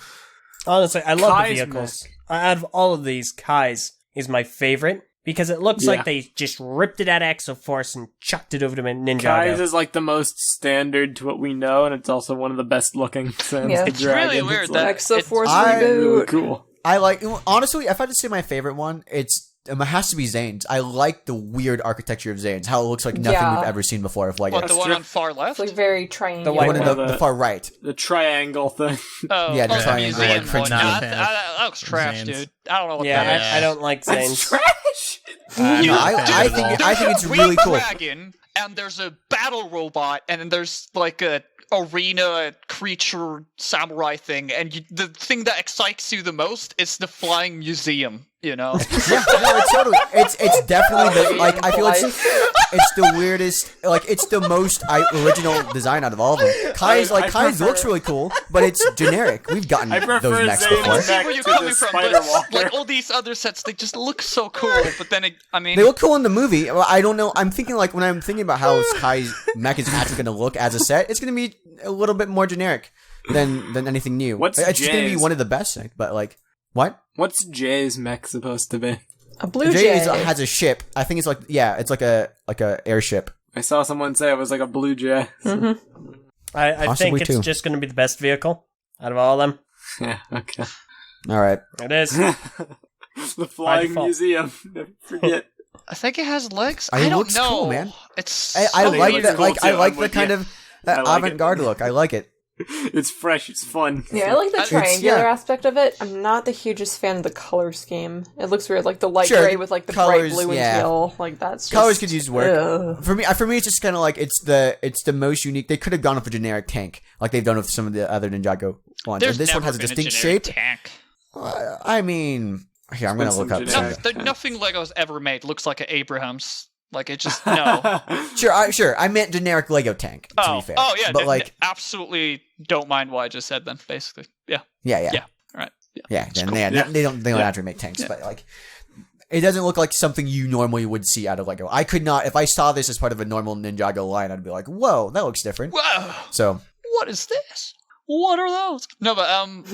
Honestly, I love Kai's the vehicles. Out of all of these, Kai's is my favorite because it looks Yeah. like they just ripped it out of Exoforce and chucked it over to Ninjago. Kai's is like the most standard to what we know, and it's also one of the best looking Sans Yeah. the It's really Dragon. weird like, that Exoforce I- really reboot. cool. I like, honestly, if I had to say my favorite one, it has to be Zane's. I like the weird architecture of Zane's, how it looks like nothing Yeah. we've ever seen before. Of like What, the one true. on far left? It's like very The triangular. white one in one. the far right. The triangle thing. Oh, Yeah, the the triangle, museum like, Prince one. Not Yeah, a fan that looks trash, Zane's. dude. I don't know what Yeah, that is. is. I don't like That's Zane's. trash. I'm No, not a fan I at all. think it's There's a really real cool. dragon, and there's a battle robot, and then there's like a arena creature samurai thing, and the thing that excites you the most is the flying museum. You know, Yeah, no, it's totally. It's definitely the like. I feel it's the weirdest. Like it's the most original design out of all of them. Kai's I Kai's prefer- looks really cool, but it's generic. We've gotten I prefer those mechs Zane's before. I see back where you're to coming the from, Spider but Walker. like all these other sets, they just look so cool. But then, I mean, They look cool in the movie. Well, I don't know. I'm thinking like when I'm thinking about how Kai's mech is actually going to look as a set, it's going to be a little bit more generic than anything new. What's it's just going to be Jay's? one of the best, but like what? What's Jay's mech supposed to be? A blue Jay jay. has a ship. I think it's like it's like a airship. I saw someone say it was like a blue jay. Mm-hmm. I Possibly think it's too. just going to be the best vehicle out of all of them. Yeah, okay. All right. It is. The flying default. museum. Never forget. I think it has legs. It I don't looks know, cool, man. It's I I think like it that. looks Like cool, I too. like I'm the with kind you. of that I like it. avant-garde look. I like it. It's fresh. It's fun. Yeah, I like the It's- triangular yeah. aspect of it. I'm not the hugest fan of the color scheme. It looks weird, like the light Sure, gray with like the colors, bright blue and yeah. teal. Like that's just, Colors could use work. Ugh. For me, it's just kind of like it's the most unique. They could have gone with a generic tank, like they've done with some of the other Ninjago ones. There's And this one never has a been distinct generic shape. tank. I mean, here I'm gonna It's look been up. some some- generic- Nothing Lego's ever made looks like an Abrams Like it just no. Sure. I meant generic Lego tank. To be fair. Oh yeah, but like absolutely don't mind what I just said then. Basically, yeah. Yeah. All right. Yeah. Cool. They don't actually make tanks, but like. It doesn't look like something you normally would see out of Lego. I could not, if I saw this as part of a normal Ninjago line, I'd be like, whoa, that looks different. Whoa. So. What is this? What are those? No, but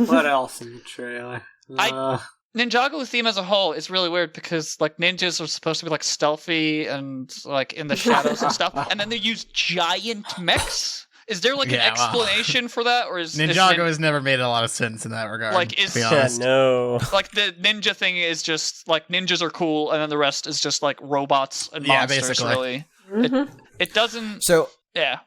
What else in the trailer? Ninjago theme as a whole is really weird because like ninjas are supposed to be like stealthy and like in the shadows and stuff, and then they use giant mechs. Is there like an explanation for that, or is Ninjago has never made a lot of sense in that regard? Like, to be honest. No. Like the ninja thing is just like ninjas are cool, and then the rest is just like robots and monsters. Basically. Really, it doesn't. So. Yeah.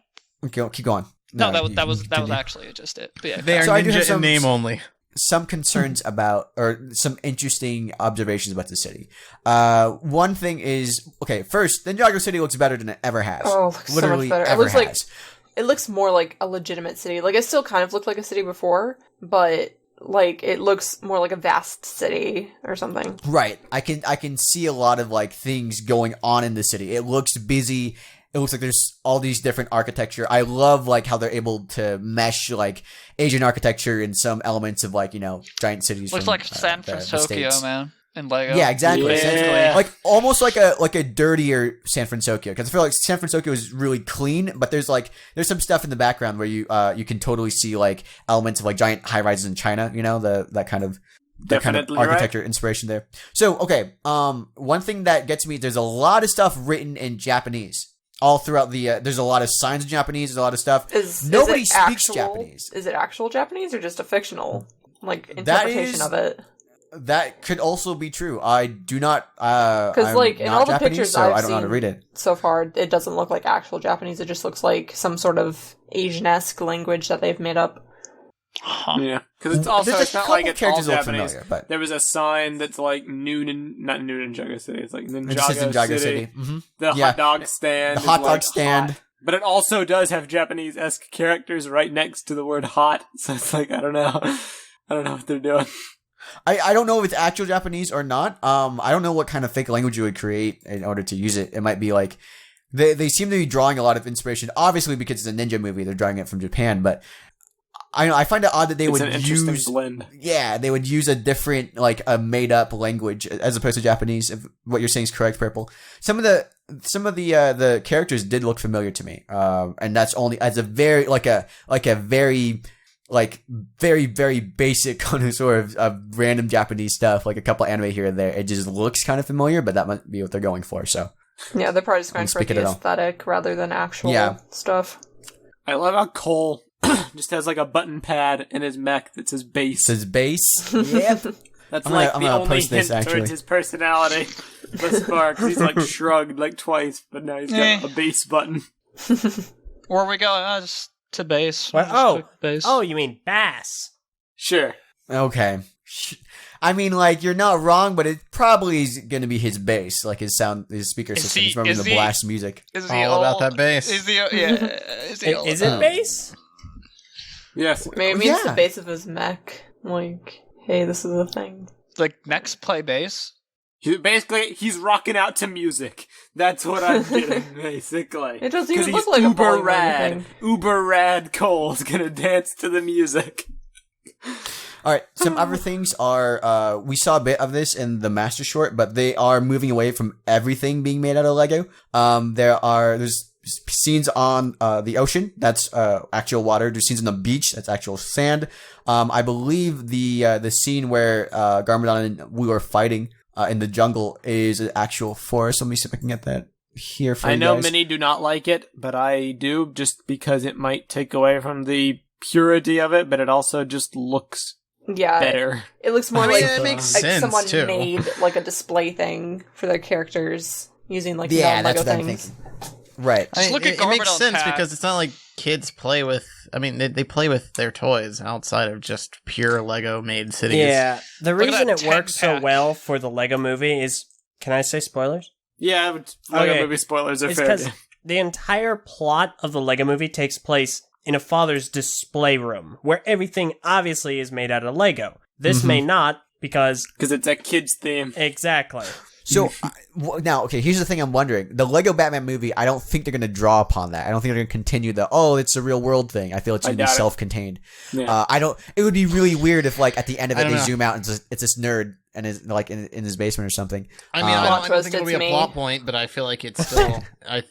Okay, keep going. No, that was actually just it. But yeah, they are so ninja in name only. Some concerns about, or some interesting observations about the city. One thing is, okay, first, Ninjago City looks better than it ever has. Oh, it looks literally so much better. Ever It looks has. like it looks more like a legitimate city. Like it still kind of looked like a city before, but like it looks more like a vast city or something. Right. I can see a lot of like things going on in the city. It looks busy. It looks like there's all these different architecture. I love like how they're able to mesh like Asian architecture and some elements of like, giant cities. Looks from, like San Francisco, man, in Lego. Yeah, exactly. Yeah. Like almost like a dirtier San Francisco, because I feel like San Francisco is really clean, but there's some stuff in the background where you can totally see like elements of like giant high rises in China. That kind of architecture inspiration there. So okay, one thing that gets me, there's a lot of stuff written in Japanese. All throughout the, there's a lot of signs in Japanese. There's a lot of stuff. Nobody speaks Japanese. Is it actual Japanese or just a fictional interpretation of it? That could also be true. I do not. Because like in all the Japanese, pictures so I've I don't know how to seen read it. so far, it doesn't look like actual Japanese. It just looks like some sort of Asian-esque language that they've made up. Huh. Yeah, because it's also it's not like it's all characters look Japanese. familiar, but there was a sign that's like not New Ninjago City. It's like Ninjago Ninjago City. City. Mm-hmm. The hot dog stand. The hot dog like stand. Hot. But it also does have Japanese-esque characters right next to the word hot. So it's like I don't know what they're doing. I don't know if it's actual Japanese or not. I don't know what kind of fake language you would create in order to use it. It might be like they seem to be drawing a lot of inspiration. Obviously, because it's a ninja movie, they're drawing it from Japan. But I find it odd that they would use blend. Yeah, they would use a different like a made up language as opposed to Japanese. If what you're saying is correct, Prpl. Some of the characters did look familiar to me, and that's only as a very very, very basic connoisseur of random Japanese stuff, like a couple anime here and there. It just looks kind of familiar, but that might be what they're going for. So yeah, they're probably just going for the aesthetic rather than actual stuff. I love how Cole just has like a button pad in his mech that says base. Says base? Yep. That's the only hint towards his personality thus far, because he's like shrugged like twice, but now he's got a base button. Where are we going? Just to base. Base. Oh, you mean bass? Sure. Okay. I mean, like, you're not wrong, but it probably is going to be his bass, like his speaker system. He's remembering the blast music. Is all about that bass. Is it bass? Yes. Maybe it's the base of his mech. Like, hey, this is the thing. Like, mechs play bass? Basically, he's rocking out to music. That's what I'm getting, basically. It doesn't even look like a uber rad. Uber rad Cole's gonna dance to the music. Alright, some other things are, we saw a bit of this in the Master Short, but they are moving away from everything being made out of Lego. There's scenes on, the ocean, that's, actual water. There's scenes on the beach, that's actual sand. I believe the scene where, Garmadon and Wu are fighting, in the jungle is an actual forest. Let me see if I can get that here for you guys. I know many do not like it, but I do, just because it might take away from the purity of it, but it also just looks better. It looks more like it makes sense, someone too. made like a display thing for their characters using like that's non-Lego what I'm things. thinking. Right. Just look at it makes Garmadon's sense hat. because it's not like kids play with. I mean, they play with their toys outside of just pure Lego made cities. Yeah, the Look at reason that it works so patch. well for the Lego movie is, can I say spoilers? Yeah, Lego Okay. movie spoilers are It's fair. because the entire plot of the Lego movie takes place in a father's display room, where everything obviously is made out of Lego. This may not, because Because it's a kid's theme. exactly. So now, okay, here's the thing I'm wondering. The Lego Batman movie, I don't think they're going to draw upon that. I don't think they're going to continue it's a real world thing. I feel it's going to be self-contained. Yeah. It would be really weird if like at the end of it they zoom out and it's this nerd and is like in his basement or something. I mean, I don't think it'll be a plot point, but I feel like it's still, I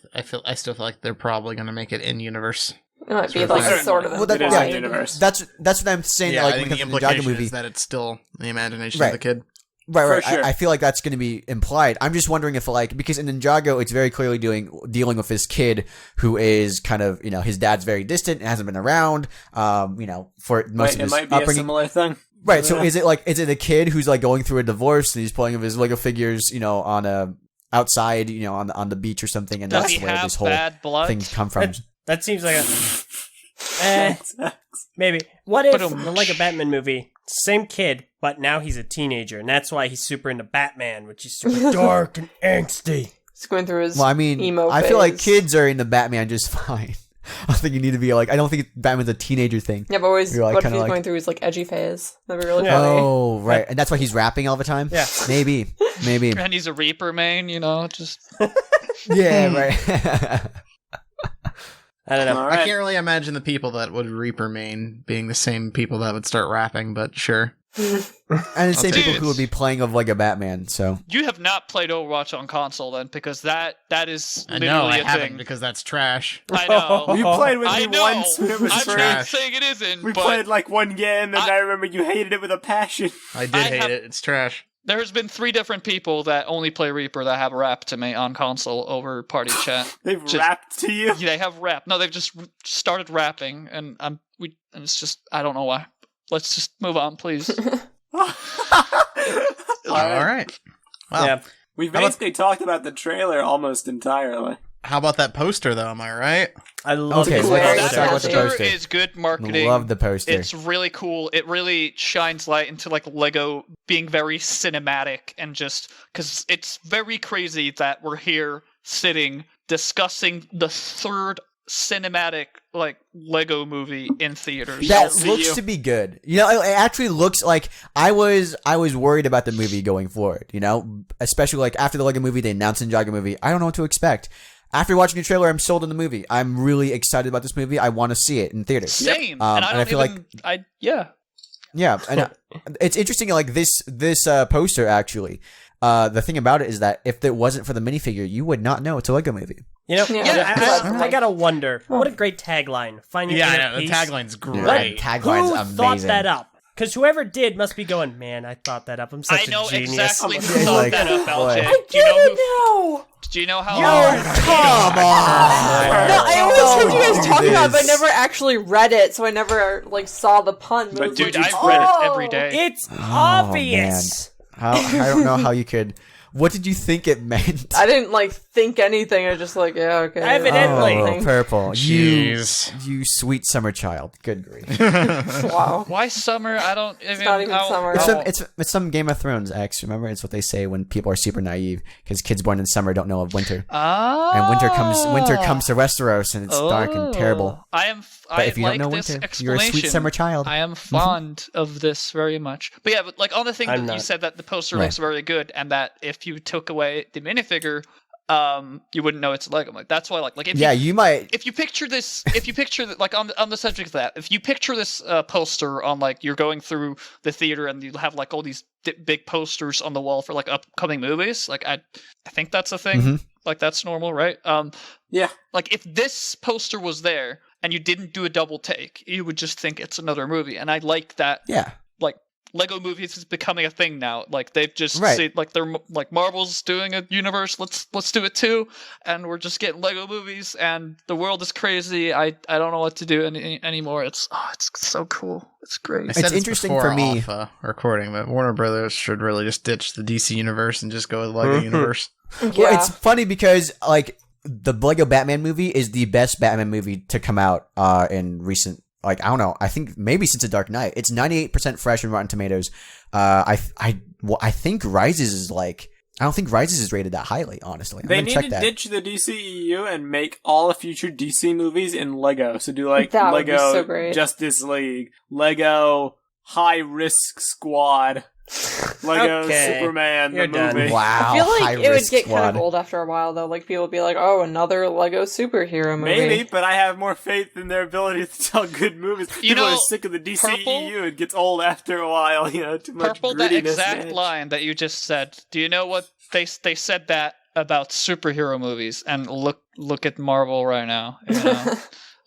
still feel like they're probably going to make it in universe. It might be like sort of a universe. That's what I'm saying. Yeah, like I think the implication is that it's still the imagination of the kid. Right. Sure. I feel like that's going to be implied. I'm just wondering if, like, because in Ninjago, it's very clearly dealing with this kid who is kind of, his dad's very distant and hasn't been around, for most of his upbringing. It might be a similar thing. Right. So is it a kid who's like going through a divorce and he's playing with his Lego figures, on outside, on the beach or something, and Does that's where this whole bad blood? things come from. That seems like maybe. What if the Lego Batman movie, same kid, but now he's a teenager, and that's why he's super into Batman, which is super dark and angsty. He's going through his emo phase. I feel like kids are into Batman just fine. I don't think you need to be like, I don't think Batman's a teenager thing. Yeah, but what if he's going through his like edgy phase? That'd be really funny. Oh, right. And that's why he's rapping all the time? Yeah. Maybe. And he's a Reaper main, just... Yeah, right. I don't know. Right. I can't really imagine the people that would Reaper main being the same people that would start rapping, but sure. And the same people who would be playing of Lego Batman, so... You have not played Overwatch on console, then, because that is literally I a haven't, thing. because that's trash. I know. You played with me once when it was I'm trash. not saying it isn't, We played like one game, and I remember you hated it with a passion. I did hate it. It's trash. There has been 3 different people that only play Reaper that have rapped to me on console over party chat. They've rapped to you? Yeah, they have rapped. No, they've just started rapping, and it's just, I don't know why. Let's just move on, please. All right. Well, yeah. We basically talked about the trailer almost entirely. How about that poster, though? Am I right? I love the poster. Let's talk about the poster. Is good marketing. Love the poster. It's really cool. It really shines light into like Lego being very cinematic, and just because it's very crazy that we're here sitting discussing the 3rd cinematic like Lego movie in theaters. That looks to be good. It actually looks like I was worried about the movie going forward, especially like after the Lego movie, they announced the Ninjago movie. I don't know what to expect. After watching the trailer, I'm sold on the movie. I'm really excited about this movie. I want to see it in theaters. Same. And I feel yeah, and it's interesting. Like this poster actually. The thing about it is that if it wasn't for the minifigure, you would not know it's a Lego movie. I gotta wonder. What a great tagline. Finding the tagline's great. Right. Tagline's Who amazing. thought that up? Because whoever did must be going, man, I thought that up. I'm such a genius. I know exactly who thought that up, Eljay. I get it now! Do you know how? Come on! No, I always heard you guys talking about it, but I never actually read it, so I never saw the pun. But dude, I read it every day. It's obvious. I don't know how you could. What did you think it meant? I didn't think anything. I just yeah, okay. Evidently. Purple. Jeez. You sweet summer child. Good grief. Wow. Why summer? I don't even. It's not even summer. It's some Game of Thrones X. Remember, it's what they say when people are super naive because kids born in summer don't know of winter. And winter comes to Westeros and it's dark and terrible. But if you don't know winter, you're a sweet summer child. I am fond of this very much. But yeah, on the thing that you said that the poster looks very good, and that if you took away the minifigure, you wouldn't know it's Lego. That's why, you might. If you picture this, on the subject of that, if you picture this poster on you're going through the theater and you have all these big posters on the wall for upcoming movies, I think that's a thing. Mm-hmm. That's normal, right? Yeah. If this poster was there and you didn't do a double take, you would just think it's another movie, and I like that. Yeah. Lego movies is becoming a thing now. They've just right. they're Marvel's doing a universe. Let's do it too, and we're just getting Lego movies, and the world is crazy. I don't know what to do anymore. It's so cool. It's great. It's interesting for me. Off, recording, but Warner Brothers should really just ditch the DC universe and just go with Lego universe. Yeah. Well, it's funny because the Lego Batman movie is the best Batman movie to come out in recent. I don't know. I think maybe since The Dark Knight. It's 98% fresh in Rotten Tomatoes. I think Rises is I don't think Rises is rated that highly, honestly. They need to ditch the DCEU and make all the future DC movies in Lego. So do Lego so Justice League, Lego High Risk Squad. Lego Okay, Superman, the you're done. movie. Wow. I feel like it would high-risk get kind of squad. old after a while, though. Like, people would be like, oh, another Lego superhero movie. Maybe, but I have more faith in their ability to tell good movies. People are sick of the DCEU. It gets old after a while, too much Prpl, that grittiness. exact line that you just said. Do you know what they said that about superhero movies? And look at Marvel right now.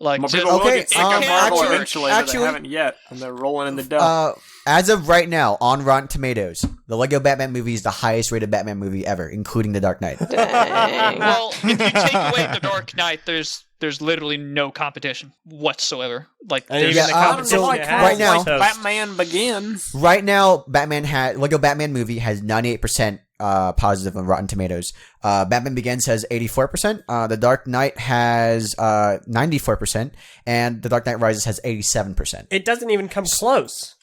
Like, Well, just, people will Okay, get sick of Marvel actually- eventually, but they haven't yet, and they're rolling in the dough. As of right now, on Rotten Tomatoes, the Lego Batman movie is the highest rated Batman movie ever, including The Dark Knight. Dang. well, if you take away The Dark Knight, there's literally no competition whatsoever. Like, And there's even the I don't competition know, you like, have right is now- toast. Batman Begins. Right now, Lego Batman movie has 98% positive on Rotten Tomatoes. Batman Begins has 84%. The Dark Knight has 94%, and The Dark Knight Rises has 87%. It doesn't even come close.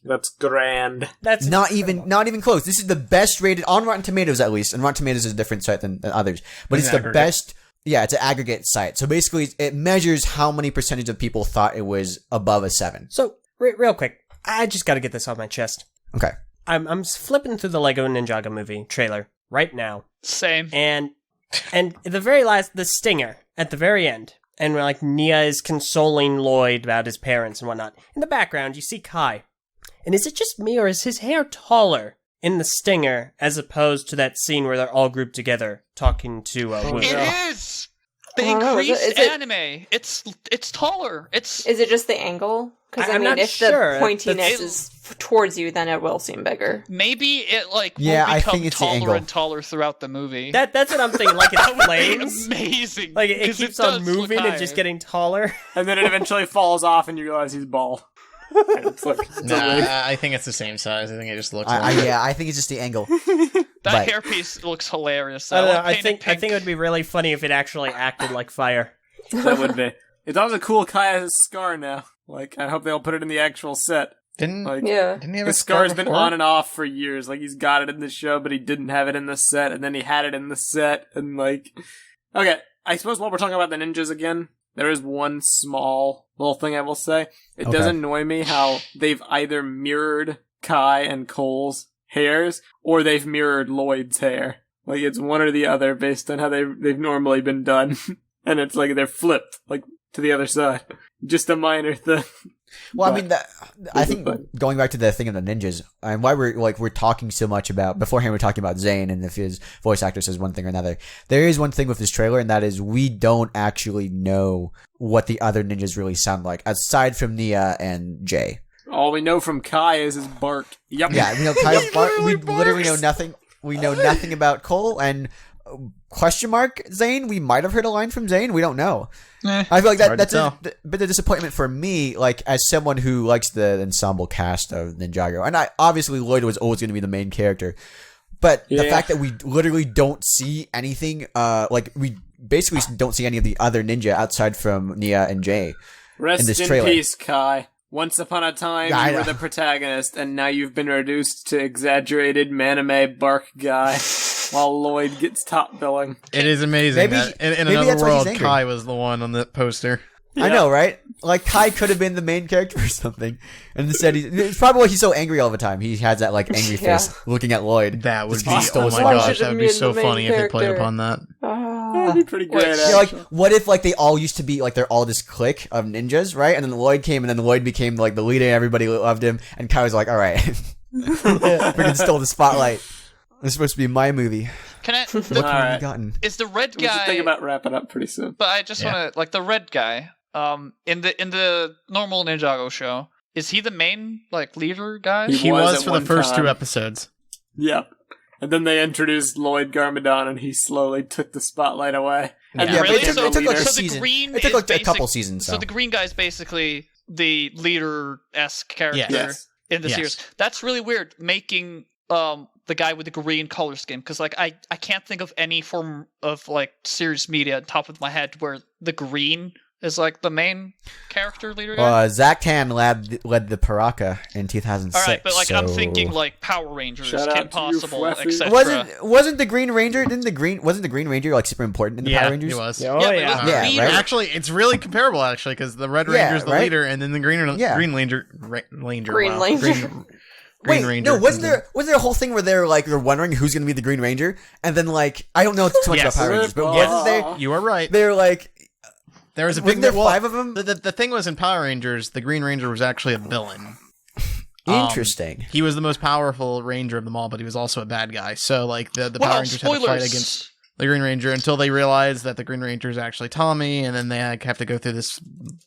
That's grand. That's Not even close. This is the best rated on Rotten Tomatoes, at least. And Rotten Tomatoes is a different site than others, but It's it's an the aggregate. best. Yeah, it's an aggregate site. So basically, it measures how many percentage of people thought it was above a 7. So, real quick, I just got to get this off my chest. Okay. I'm flipping through the Lego Ninjago movie trailer right now, same. and the very last, the stinger at the very end, and like Nia is consoling Lloyd about his parents and whatnot. In the background, you see Kai, and is it just me or is his hair taller in the stinger as opposed to that scene where they're all grouped together talking to Wu? It is. They I don't know, is increased it- anime. It's taller. It's Is it just the angle? Because, I I'm mean, not if sure. the pointiness That's- is towards you, then it will seem bigger. maybe it Yeah, will I become think it's the taller angle. and taller throughout the movie. That's what I'm thinking. Like it That would be flames, amazing. like it 'cause keeps does on look moving and higher. just getting taller. And then it eventually falls off, and you realize he's bald. It's like, it's Nah, a wig. I think it's the same size. I think it just looks. I think it's just the angle. That but- hairpiece looks hilarious. I don't know. want I painted think pink. it would be really funny if it actually acted like fire. That would be. It's always a cool Kai has a scar now. Like, I hope they'll put it in the actual set. Didn't Like, Yeah. didn't he have a his scar's been before? on and off for years. Like, he's got it in the show, but he didn't have it in the set, and then he had it in the set, and like... Okay, I suppose while we're talking about the ninjas again, there is one small little thing I will say. It does Okay. annoy me how they've either mirrored Kai and Cole's hairs, or they've mirrored Lloyd's hair. Like, it's one or the other based on how they've normally been done. And it's like they're flipped, like, to the other side. Just a minor thing. Well, I But- mean, I think going back to the thing of the ninjas and why we're talking so much about beforehand, we're talking about Zane and if his voice actor says one thing or another. There is one thing with this trailer, and that is we don't actually know what the other ninjas really sound like, aside from Nia and Jay. All we know from Kai is his bark. Yep. Yeah, we know we literally know nothing. We know nothing about Cole and question mark Zane. We might have heard a line from Zane. We don't know. I feel like hard to that's tell. a bit of disappointment for me, like as someone who likes the ensemble cast of Ninjago, and obviously Lloyd was always going to be the main character, but the Yeah. fact that we literally don't see anything, like we basically don't see any of the other ninja outside from Nia and Jay. Rest in this in trailer. peace, Kai. Once upon a time, Yeah, I you were know. the protagonist, and now you've been reduced to exaggerated manime bark guy, while Lloyd gets top billing. It is amazing. Maybe- that in maybe another that's why he's world, angry. Kai was the one on the poster. I know, right? Like Kai could have been the main character or something, and instead it's probably why he's so angry all the time. He has that like angry Yeah. face looking at Lloyd. That would Just be, 'cause he stole oh his my spotlight. gosh, Should that have would be been so the main funny if they played character. upon that. That'd be pretty great. Yeah, like actually. what if like they all used to be like they're all this clique of ninjas, right? And then Lloyd came, and then Lloyd became like the leader. Everybody loved him, and Kai was like, "All right, freaking stole the spotlight. It's supposed to be my movie. Can I? Look The, what Alright. we've gotten." is the red We should guy? think about wrapping up pretty soon. But I just Yeah. want to like the red guy. In the normal Ninjago show, is he the main like leader guy? He He was was at for the one first time. 2 episodes. Yep. And then they introduced Lloyd Garmadon, and he slowly took the spotlight away. And Yeah, Yeah, they but made it him took, the it took like a leader. So the season. green It took is like a basic- couple seasons. So the green guy is basically the leader-esque character Yes. in the Yes. series. That's really weird, making the guy with the green color scheme, because like I can't think of any form of like series media on top of my head where the green is like the main character leader guy. Zach Tan led the Paraka in 2006. All right, but like I'm so- thinking like Power Rangers, Shout out Kim to you, Possible, Fluffy. etc. wasn't the Green Ranger? Wasn't the Green Ranger like super important in the Yeah, Power Rangers? he was. Oh Yeah, but it yeah. was Yeah, leader. right? Actually, it's really comparable, actually, because the Red Yeah, Ranger's the right? leader, and then the Green Yeah. Ranger, Green Ranger. Green Wait, Ranger. no, wasn't there a whole thing where they're wondering who's gonna be the Green Ranger, and then I don't know too much Yes. about Power Rangers, but wasn't there? You are right. They're There was a wasn't big. there 5 of them? The thing was in Power Rangers, the Green Ranger was actually a villain. Interesting. He was the most powerful Ranger of them all, but he was also a bad guy. So the Power Rangers had to fight against the Green Ranger until they realized that the Green Ranger is actually Tommy, and then they have to go through this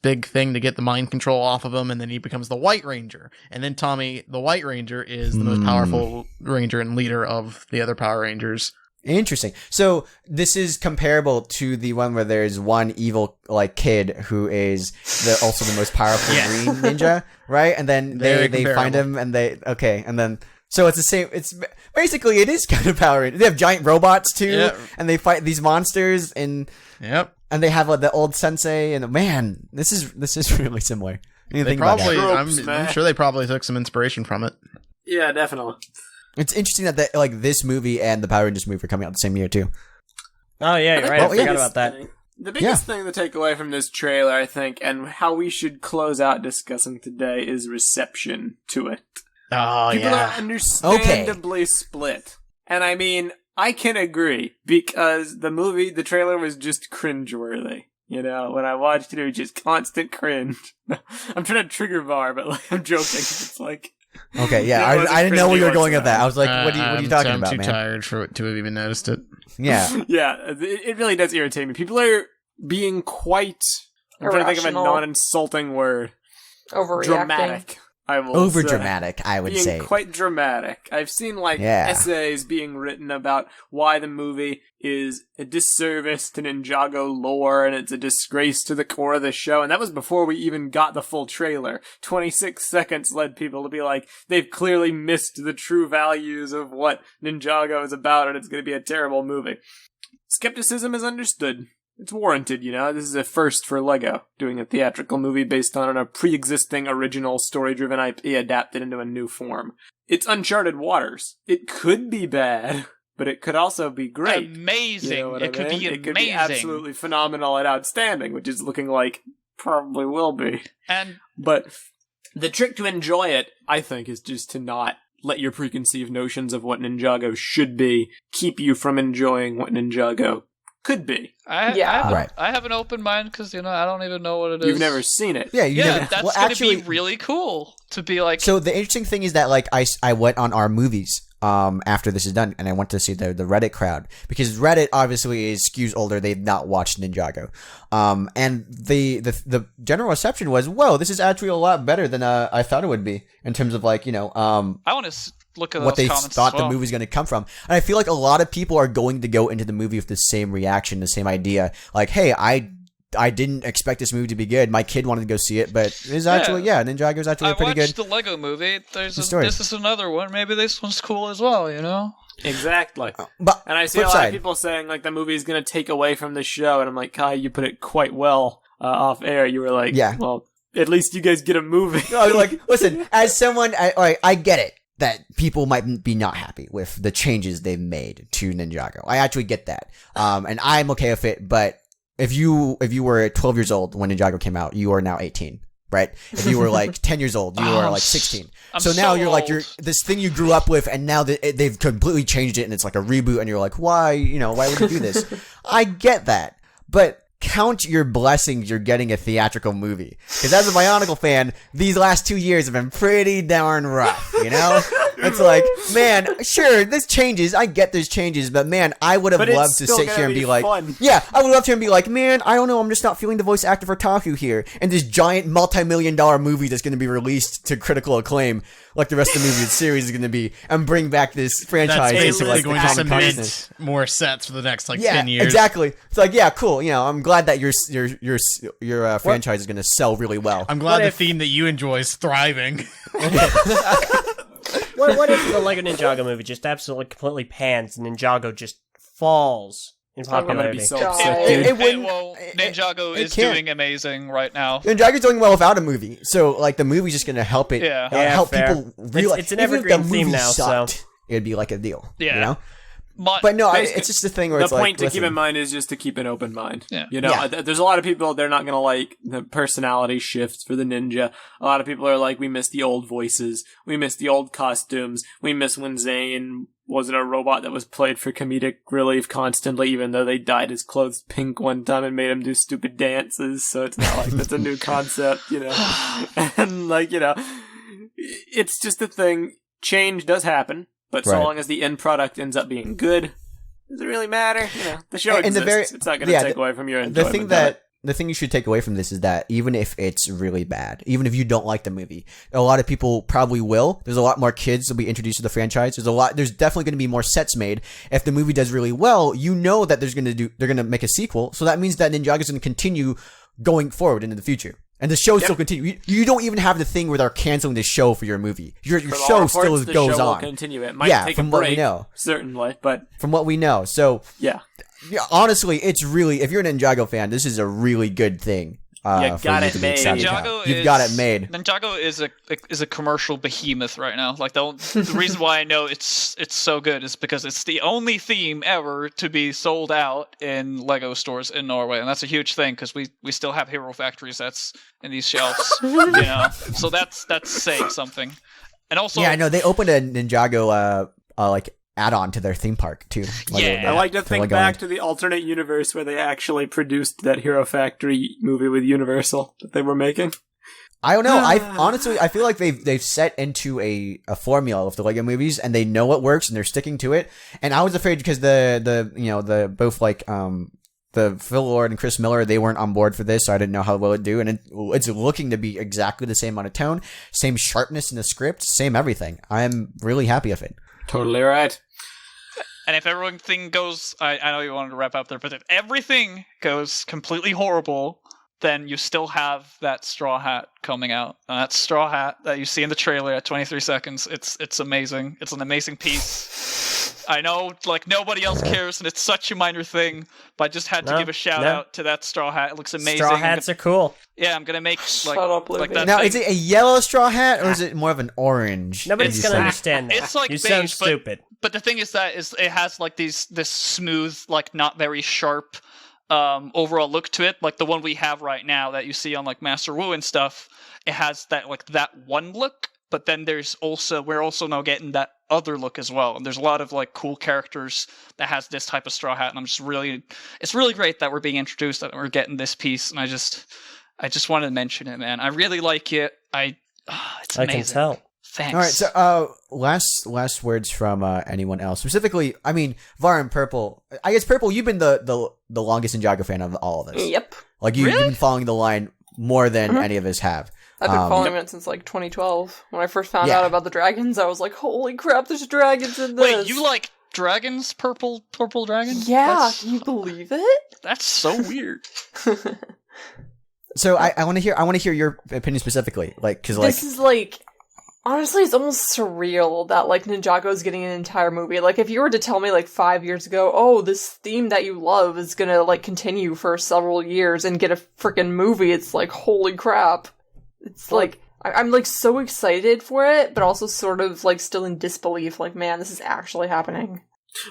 big thing to get the mind control off of him, and then he becomes the White Ranger. And then Tommy, the White Ranger, is the most powerful Ranger and leader of the other Power Rangers. Interesting. So this is comparable to the one where there's one evil kid who is also the most powerful green ninja, right? And then they find him and so it's the same. It's basically it is kind of Power Rangers. They have giant robots too, and they fight these monsters and they have the old sensei and man, this is really similar. I'm sure they probably took some inspiration from it. Yeah, definitely. It's interesting that this movie and the Power Rangers movie are coming out the same year too. Oh yeah, you're right. I forgot about that. The biggest thing to take away from this trailer, I think, and how we should close out discussing today is reception to it. Oh, People are understandably split. And I mean, I can agree, because the trailer was just cringeworthy. You know, when I watched it, it was just constant cringe. I'm trying to trigger bar, but I'm joking. It's okay, yeah, I didn't know where you were going with that. I was like, what are you talking about, man? I'm too tired to have even noticed it. Yeah. Yeah, it really does irritate me. People are being quite... I'm trying to think of a non-insulting word. Overreacting. Dramatic. Over-dramatic, I would say. Being quite dramatic. I've seen, essays being written about why the movie is a disservice to Ninjago lore, and it's a disgrace to the core of the show, and that was before we even got the full trailer. 26 seconds led people to be like, they've clearly missed the true values of what Ninjago is about, and it's going to be a terrible movie. Skepticism is understood. It's warranted, you know. This is a first for LEGO, doing a theatrical movie based on a pre-existing original story-driven IP adapted into a new form. It's uncharted waters. It could be bad, but it could also be great. Amazing. You know it could be amazing. It could be absolutely phenomenal and outstanding, which is looking like probably will be. But the trick to enjoy it, I think, is just to not let your preconceived notions of what Ninjago should be keep you from enjoying what Ninjago could be. I have an open mind because, I don't even know what it is. You've never seen it. Yeah, that's going to be really cool to be like... So the interesting thing is that, I went on our movies after this is done, and I went to see the Reddit crowd, because Reddit obviously skews older. They've not watched Ninjago. And the general reception was, whoa, this is actually a lot better than I thought it would be, in terms of, I want to look at what they comments thought the movie's going to come from. And I feel like a lot of people are going to go into the movie with the same reaction, the same idea. Like, hey, I didn't expect this movie to be good. My kid wanted to go see it, but it's actually, Ninjago's actually pretty good. I watched the Lego movie. This is another one. Maybe this one's cool as well, Exactly. But and I see a lot of people saying, the movie's going to take away from the show, and I'm like, Kai, you put it quite well off air. You were like, well, at least you guys get a movie. Listen, as someone, I get it that people might be not happy with the changes they've made to Ninjago. I actually get that. And I'm okay with it, but if you were 12 years old when Ninjago came out, you are now 18, right? If you were 10 years old, you are 16. So now you're old. you're this thing you grew up with, and now they've completely changed it, and it's like a reboot, and you're like, why would you do this? I get that, but count your blessings you're getting a theatrical movie. Because as a Bionicle fan, these last 2 years have been pretty darn rough, It's like, man, sure, there's changes. I get there's changes, but man, I would have loved to sit here and be like, fun. Yeah, I would love to be like, man, I don't know, I'm just not feeling the voice actor for Taku here. And this giant multi-million-dollar movie that's going to be released to critical acclaim, like the rest of the movie series is going to be, and bring back this franchise into going to common consciousness. More sets for the next 10 years. Yeah, exactly. It's like, yeah, cool. I'm glad that your franchise is going to sell really well. I'm glad the theme that you enjoy is thriving. What if the Lego Ninjago movie just absolutely completely pans and Ninjago just falls in popularity? I'm gonna be so upset. Ninjago is doing amazing right now. Ninjago's doing well without a movie, so the movie's just going to help it. Yeah. Help fair. people realize it's an evergreen theme now, sucked, so it'd be like a deal. Yeah. But no, it's just the thing where the it's like... The point to keep in mind is just to keep an open mind. Yeah. You know, there's a lot of people, they're not going to like the personality shifts for the ninja. A lot of people are like, we miss the old voices. We miss the old costumes. We miss when Zane wasn't a robot that was played for comedic relief constantly, even though they dyed his clothes pink one time and made him do stupid dances. So it's not like that's a new concept, you know. And like, you know, it's just a thing. Change does happen. But so long as the end product ends up being good, does it really matter? You know, the show exists. It's not going to take away from your enjoyment. The thing you should take away from this is that even if it's really bad, even if you don't like the movie, a lot of people probably will. There's a lot more kids that'll be introduced to the franchise. There's definitely going to be more sets made. If the movie does really well, you know that they're going to make a sequel. So that means that Ninjago is going to continue going forward into the future. And the show still continues. You don't even have the thing where they're canceling the show for your movie. Your show still goes on. Will continue. It might take a break, what we know. Certainly, but from what we know. So yeah, honestly, it's really, if you're an Ninjago fan, this is a really good thing. You got it made. You've got it made. Ninjago is a commercial behemoth right now. Like the reason why I know it's so good is because it's the only theme ever to be sold out in Lego stores in Norway, and that's a huge thing because we still have Hero Factories that's in these shelves, you know. So that's saying something. And also, yeah, I know they opened a Ninjago like add-on to their theme park too. I like to think back to the alternate universe where they actually produced that Hero Factory movie with Universal that they were making. I don't know. I feel like they've set into a formula of the Lego movies and they know what works and they're sticking to it. And I was afraid because the both like the Phil Lord and Chris Miller, they weren't on board for this, so I didn't know how well it'd do. And it's looking to be exactly the same amount of tone, same sharpness in the script, same everything. I'm really happy with it. Totally right. And if everything goes, I know you wanted to wrap up there, but if everything goes completely horrible, then you still have that straw hat coming out. And that straw hat that you see in the trailer at 23 seconds, it's amazing. It's an amazing piece. I know, like, nobody else cares, and it's such a minor thing, but I just had to give a shout out to that straw hat. It looks amazing. Straw hats are cool. Yeah, I'm gonna make like that. Now, is it a yellow straw hat or is it more of an orange? Nobody's gonna understand that. It's like you beige, sound stupid. But the thing is that it has like this smooth, like not very sharp overall look to it. Like the one we have right now that you see on like Master Wu and stuff. It has that one look, but then we're also now getting that other look as well. And there's a lot of like cool characters that has this type of straw hat, and it's really great that we're being introduced, that we're getting this piece, and I just wanted to mention it, man. I really like it. It's amazing. I can tell. Thanks. All right, so last words from anyone else. Specifically, I mean, Var and Prpl. I guess Prpl, you've been the longest Ninjago fan of all of us. Yep. Like you've been following the line more than any of us have. I've been following it since like 2012. When I first found out about the dragons, I was like, "Holy crap! There's dragons in this." Wait, you like dragons? Purple dragon? Yeah, can you believe it? That's so weird. So I want to hear your opinion specifically, like because like this is like. Honestly, it's almost surreal that, like, Ninjago's getting an entire movie. Like, if you were to tell me, like, 5 years ago, oh, this theme that you love is gonna, like, continue for several years and get a freaking movie, it's like, holy crap. It's like, I'm, like, so excited for it, but also sort of, like, still in disbelief. Like, man, this is actually happening.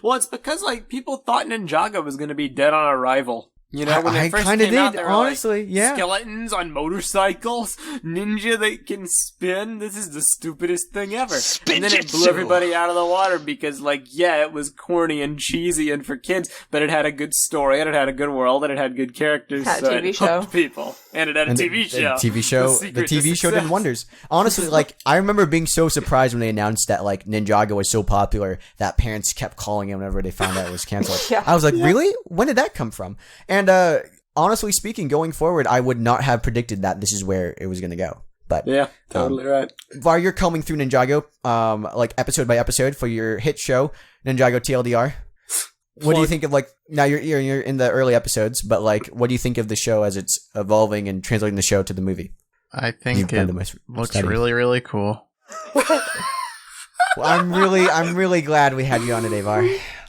Well, it's because, like, people thought Ninjago was gonna be dead on arrival. You know, when I they first kind of came out, did, they were honestly, like, yeah. Skeletons on motorcycles, ninja that can spin. This is the stupidest thing ever. And then it blew everybody out of the water because, like, yeah, it was corny and cheesy and for kids, but it had a good story and it had a good world and it had good characters. Had a TV show. Hooked people. And it had a TV show. The TV show did wonders. Honestly, like, I remember being so surprised when they announced that, like, Ninjago was so popular that parents kept calling it whenever they found out it was canceled. I was like, really? When did that come from? And honestly speaking, going forward, I would not have predicted that this is where it was going to go. But yeah, totally right. Var, you're coming through Ninjago, like episode by episode for your hit show, Ninjago TLDR. What do you think of, like, now you're in the early episodes, but like, what do you think of the show as it's evolving and translating the show to the movie? I think it looks really, really cool. Well, I'm really glad we had you on today, Var.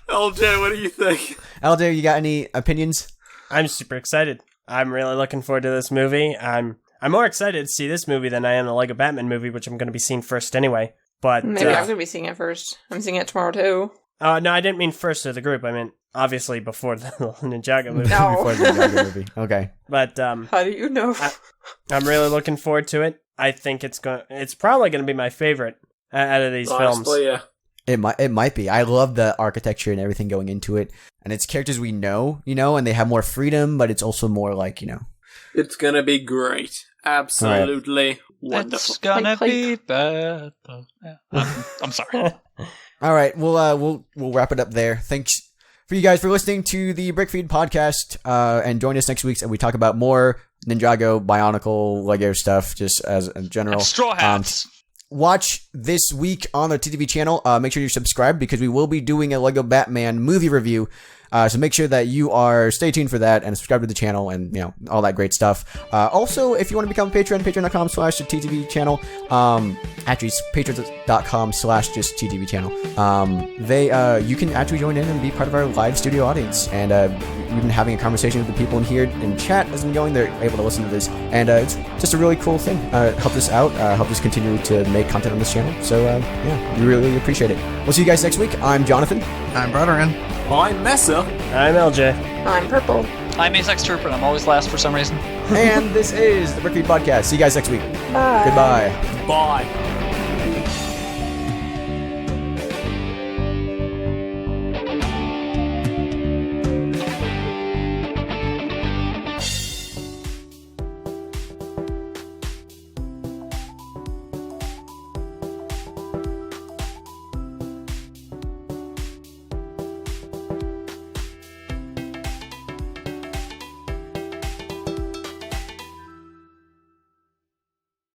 Eljay, what do you think? Eljay, you got any opinions? I'm super excited. I'm really looking forward to this movie. I'm more excited to see this movie than I am the Lego Batman movie, which I'm going to be seeing first anyway. But maybe I'm going to be seeing it first. I'm seeing it tomorrow too. No, I didn't mean first of the group. I meant obviously before the Ninjago movie. No. Before the Ninjago movie. Okay. But How do you know? I'm really looking forward to it. I think it's probably going to be my favorite out of these films. Honestly, yeah. It might be. I love the architecture and everything going into it, and it's characters we know, and they have more freedom, but it's also more like, It's gonna be great. Absolutely wonderful. It's gonna Clink, be bad. Yeah. I'm sorry. All right, we'll wrap it up there. Thanks for you guys for listening to the BrickFeed podcast, and join us next week as we talk about more Ninjago, Bionicle, Lego stuff, just as in general. And straw hats. Watch this week on the TTV channel. Make sure you subscribe because we will be doing a Lego Batman movie review. So make sure that you stay tuned for that and subscribe to the channel and, all that great stuff. Also, if you want to become a patron, patreon.com/TTV channel. Actually, it's patreon.com/just TTV channel. You can actually join in and be part of our live studio audience. And we've been having a conversation with the people in here in chat as I'm going. They're able to listen to this. And it's just a really cool thing. Help us out. Help us continue to make content on this channel. So, we really appreciate it. We'll see you guys next week. I'm Jonathan. I'm Broderin. I'm Meso. I'm Eljay. I'm Prpl. I'm Ace Trooper, and I'm always last for some reason. And this is the BrickFeed podcast. See you guys next week. Bye. Goodbye. Bye.